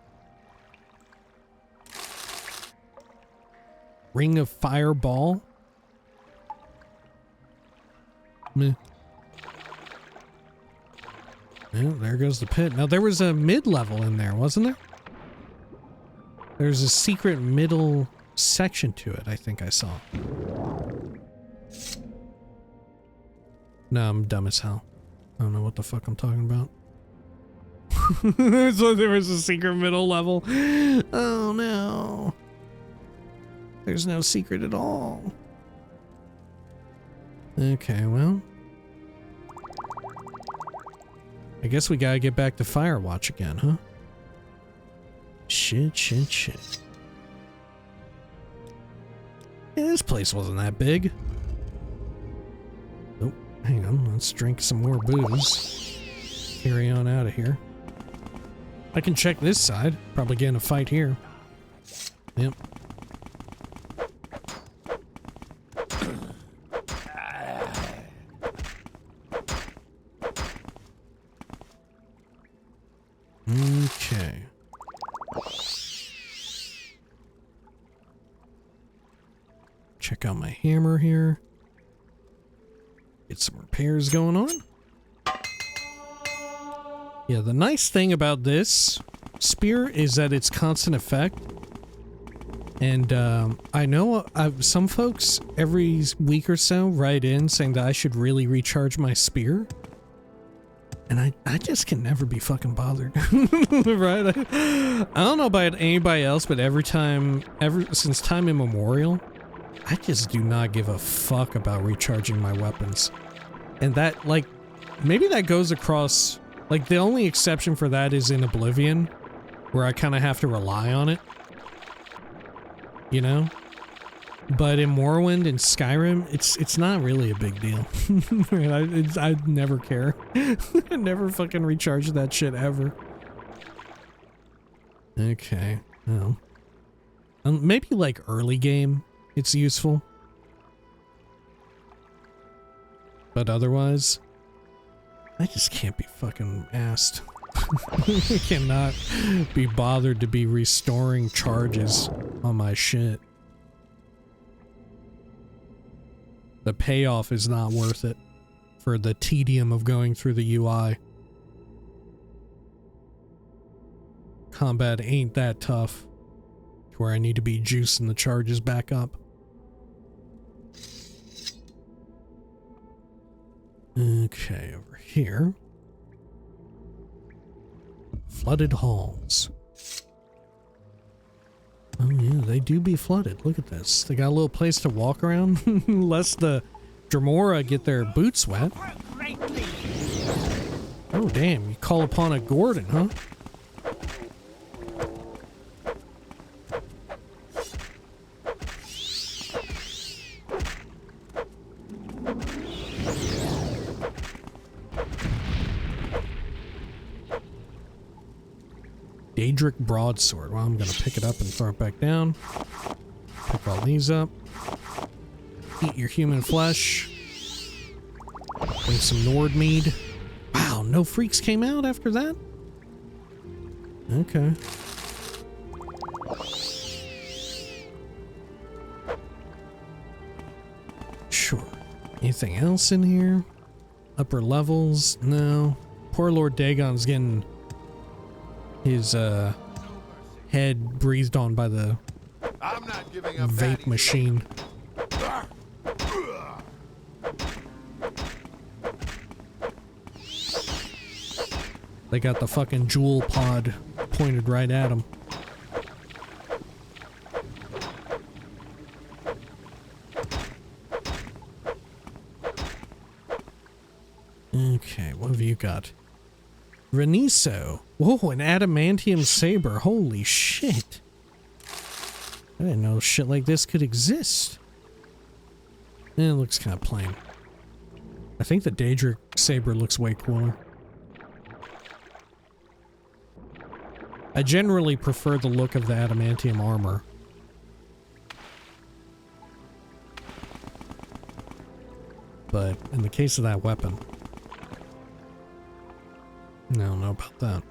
Ring of Fireball. Meh. Well, there goes the pit. Now, there was a mid-level in there, wasn't there? There's a secret middle section to it, I think I saw. No, I'm dumb as hell. I don't know what the fuck I'm talking about. So there was a secret middle level. Oh no. There's no secret at all. Okay, well. I guess we gotta get back to Firewatch again, huh? Shit. Yeah, this place wasn't that big. Oh, hang on. Let's drink some more booze. Carry on out of here. I can check this side. Probably get in a fight here. Yep. Okay. Check out my hammer here. Get some repairs going on. Yeah, the nice thing about this spear is that it's constant effect. And I know some folks every week or so write in saying that I should really recharge my spear. And I just can never be fucking bothered. Right? I don't know about anybody else, but since time immemorial, I just do not give a fuck about recharging my weapons. And that, like, maybe that goes across, like, the only exception for that is in Oblivion, where I kind of have to rely on it. You know? But in Morrowind and Skyrim, it's not really a big deal. I never care. I never fucking recharge that shit ever. Okay. Well. Maybe like early game, it's useful. But otherwise, I just can't be fucking asked. I cannot be bothered to be restoring charges on my shit. The payoff is not worth it for the tedium of going through the UI. Combat ain't that tough to where I need to be juicing the charges back up. Okay, over here. Flooded halls. Oh yeah, they do be flooded. Look at this. They got a little place to walk around, lest the Dremora get their boots wet. Oh damn, you call upon a Gordon, huh? Daedric broadsword. Well, I'm gonna pick it up and throw it back down. Pick all these up. Eat your human flesh. Bring some Nord mead. Wow, no freaks came out after that? Okay. Sure. Anything else in here? Upper levels? No. Poor Lord Dagon's getting his head breathed on by the vape machine. They got the fucking jewel pod pointed right at him. Okay, what have you got? Reniso. Whoa, an adamantium saber. Holy shit. I didn't know shit like this could exist. It looks kind of plain. I think the Daedric saber looks way cooler. I generally prefer the look of the adamantium armor. But in the case of that weapon, I don't know about that.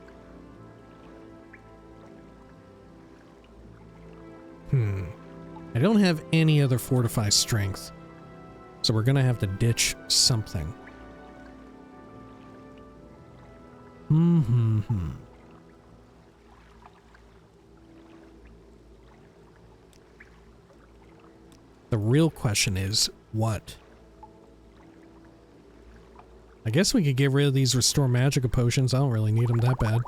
I don't have any other fortify strength, so we're gonna have to ditch something. The real question is, what? I guess we could get rid of these Restore Magicka potions. I don't really need them that bad.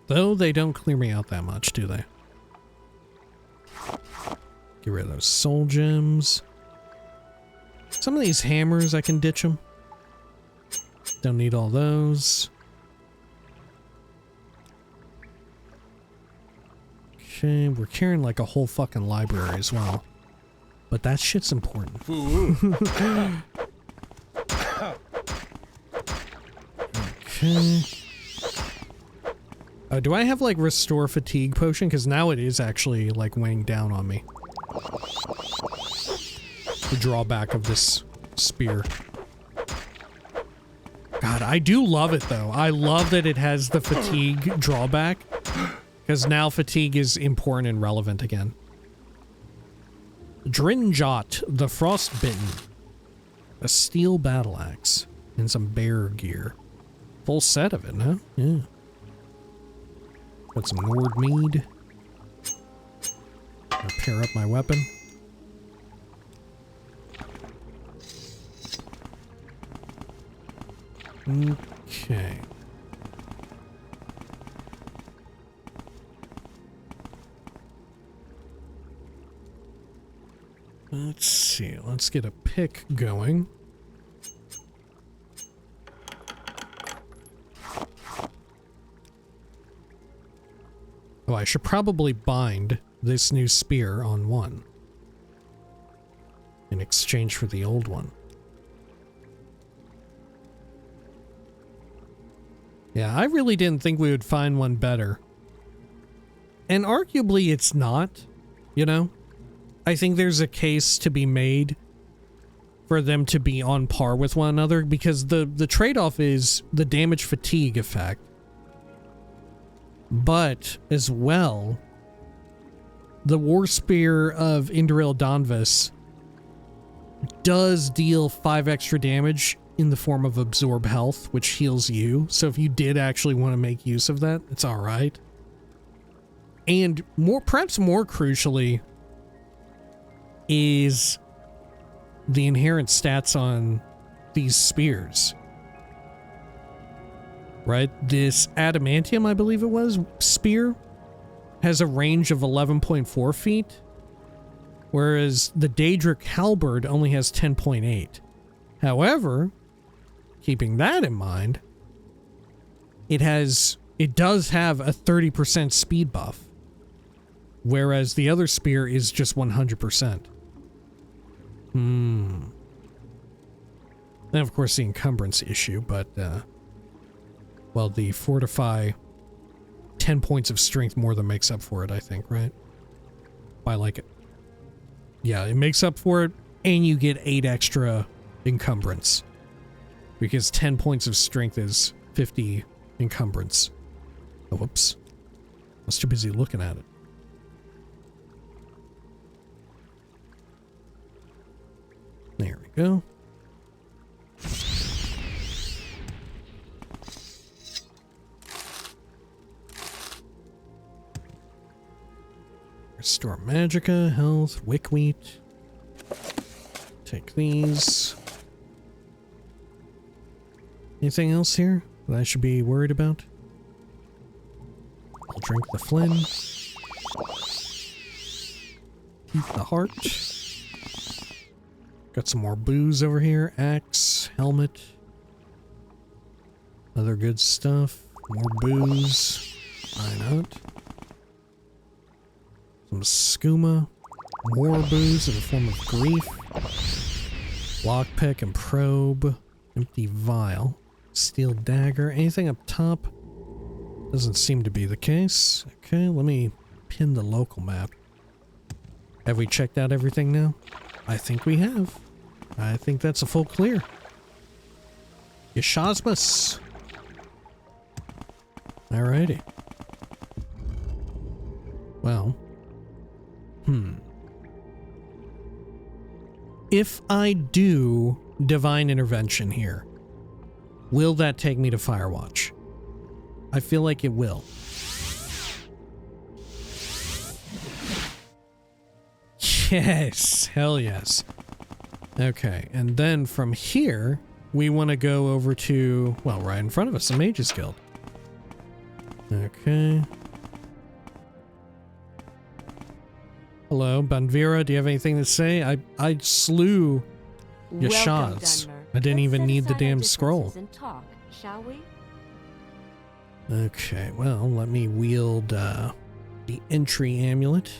Though they don't clear me out that much, do they? Get rid of those soul gems. Some of these hammers, I can ditch them. Don't need all those. Okay, we're carrying like a whole fucking library as well. But that shit's important. Okay. Do I have like Restore Fatigue Potion? Because now it is actually like weighing down on me. The drawback of this spear. God, I do love it though. I love that it has the fatigue drawback. Because now fatigue is important and relevant again. Drinjot, the Frostbitten. A steel battle axe. And some bear gear. Full set of it, huh? Yeah. Got some Nord mead. Repair up my weapon. Okay. Let's see. Let's get a pick going. Oh, I should probably bind this new spear on one in exchange for the old one. Yeah, I really didn't think we would find one better. And arguably it's not, you know? I think there's a case to be made for them to be on par with one another because the trade-off is the damage fatigue effect. But, as well, the War Spear of Indoril Donvis does deal 5 extra damage in the form of Absorb Health, which heals you. So if you did actually want to make use of that, it's alright. And perhaps more crucially is the inherent stats on these spears. Right? This adamantium, I believe it was, spear has a range of 11.4 feet, whereas the daedric halberd only has 10.8. However, keeping that in mind, it does have a 30% speed buff, whereas the other spear is just 100%. And of course the encumbrance issue, but well, the fortify 10 points of strength more than makes up for it, I think, right? I like it. Yeah, it makes up for it, and you get 8 extra encumbrance. Because 10 points of strength is 50 encumbrance. Oh, whoops. I was too busy looking at it. There we go. Restore Magicka, health, wickwheat. Take these. Anything else here that I should be worried about? I'll drink the Flynn. Eat the heart. Got some more booze over here. Axe, helmet. Other good stuff. More booze. Why not? Some skooma. More booze in the form of grief. Lockpick and probe. Empty vial. Steel dagger. Anything up top? Doesn't seem to be the case. Okay, let me pin the local map. Have we checked out everything now? I think we have. I think that's a full clear. Yashazmus. Alrighty. Well. If I do Divine Intervention here, Will that take me to Firewatch? I feel like it will. Yes, hell yes. Okay, and then from here, we want to go over to, well, right in front of us, the Mages Guild. Okay. Hello, Banvira, do you have anything to say? I slew Yashaz. I didn't even need the damn scroll. Talk, shall we? Okay, well, let me wield the entry amulet,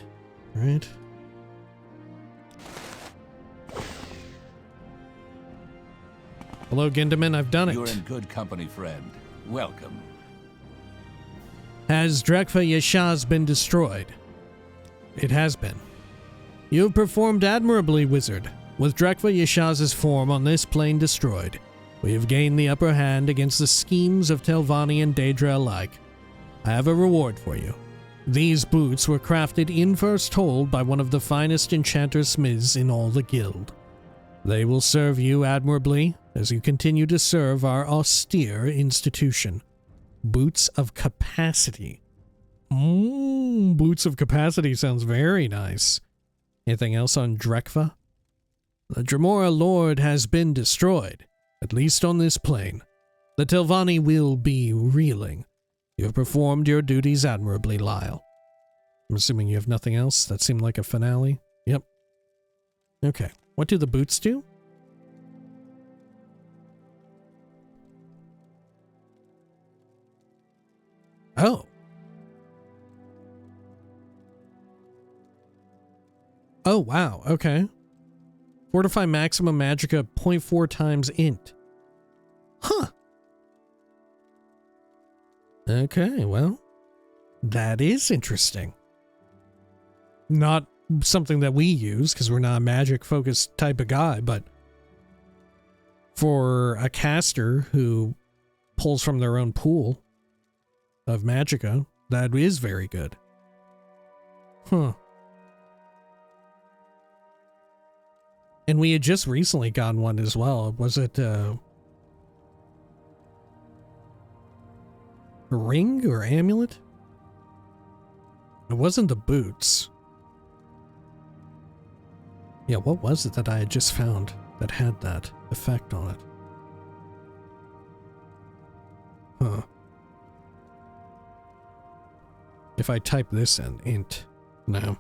right? Hello, Gindaman, I've done it. You're in good company, friend. Welcome. Has Drekva Yashaz been destroyed? It has been. You have performed admirably, wizard. With Drekva Yashaz's form on this plane destroyed, we have gained the upper hand against the schemes of Telvanni and daedra alike. I have a reward for you. These boots were crafted in first hold by one of the finest enchanter smiths in all the guild. They will serve you admirably as you continue to serve our austere institution. Boots of capacity. Boots of capacity sounds very nice. Anything else on Drekva? The Dremora Lord has been destroyed, at least on this plane. The Telvanni will be reeling. You have performed your duties admirably, Lyle. I'm assuming you have nothing else? That seemed like a finale? Yep. Okay. What do the boots do? Oh. Oh, wow. Okay. Fortify maximum magicka 0.4 times int. Huh. Okay, well, that is interesting. Not something that we use, because we're not a magic-focused type of guy, but for a caster who pulls from their own pool of magicka, that is very good. Huh. And we had just recently gotten one as well. Was it a ring or amulet? It wasn't the boots. Yeah, what was it that I had just found that had that effect on it? Huh. If I type this in, int, no.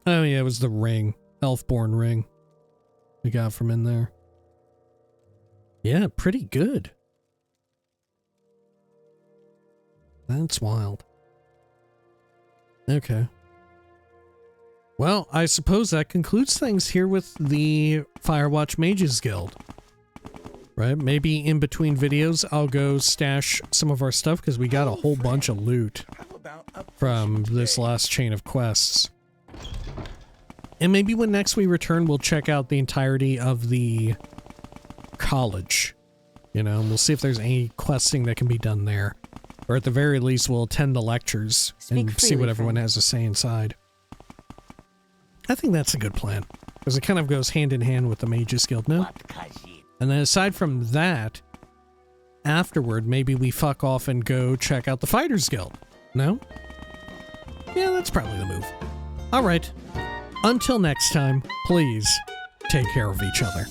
Oh yeah, it was the ring. Elfborn ring. We got from in there. Yeah, pretty good. That's wild. Okay. Well, I suppose that concludes things here with the Firewatch Mages Guild. Right? Maybe in between videos, I'll go stash some of our stuff because we got a whole bunch of loot from this last chain of quests. And maybe when next we return, we'll check out the entirety of the college. You know, and we'll see if there's any questing that can be done there. Or at the very least, we'll attend the lectures and see what everyone has to say inside. I think that's a good plan. Because it kind of goes hand in hand with the Mages Guild, no? And then aside from that, afterward, maybe we fuck off and go check out the Fighters Guild. No? Yeah, that's probably the move. Alright. Until next time, please take care of each other.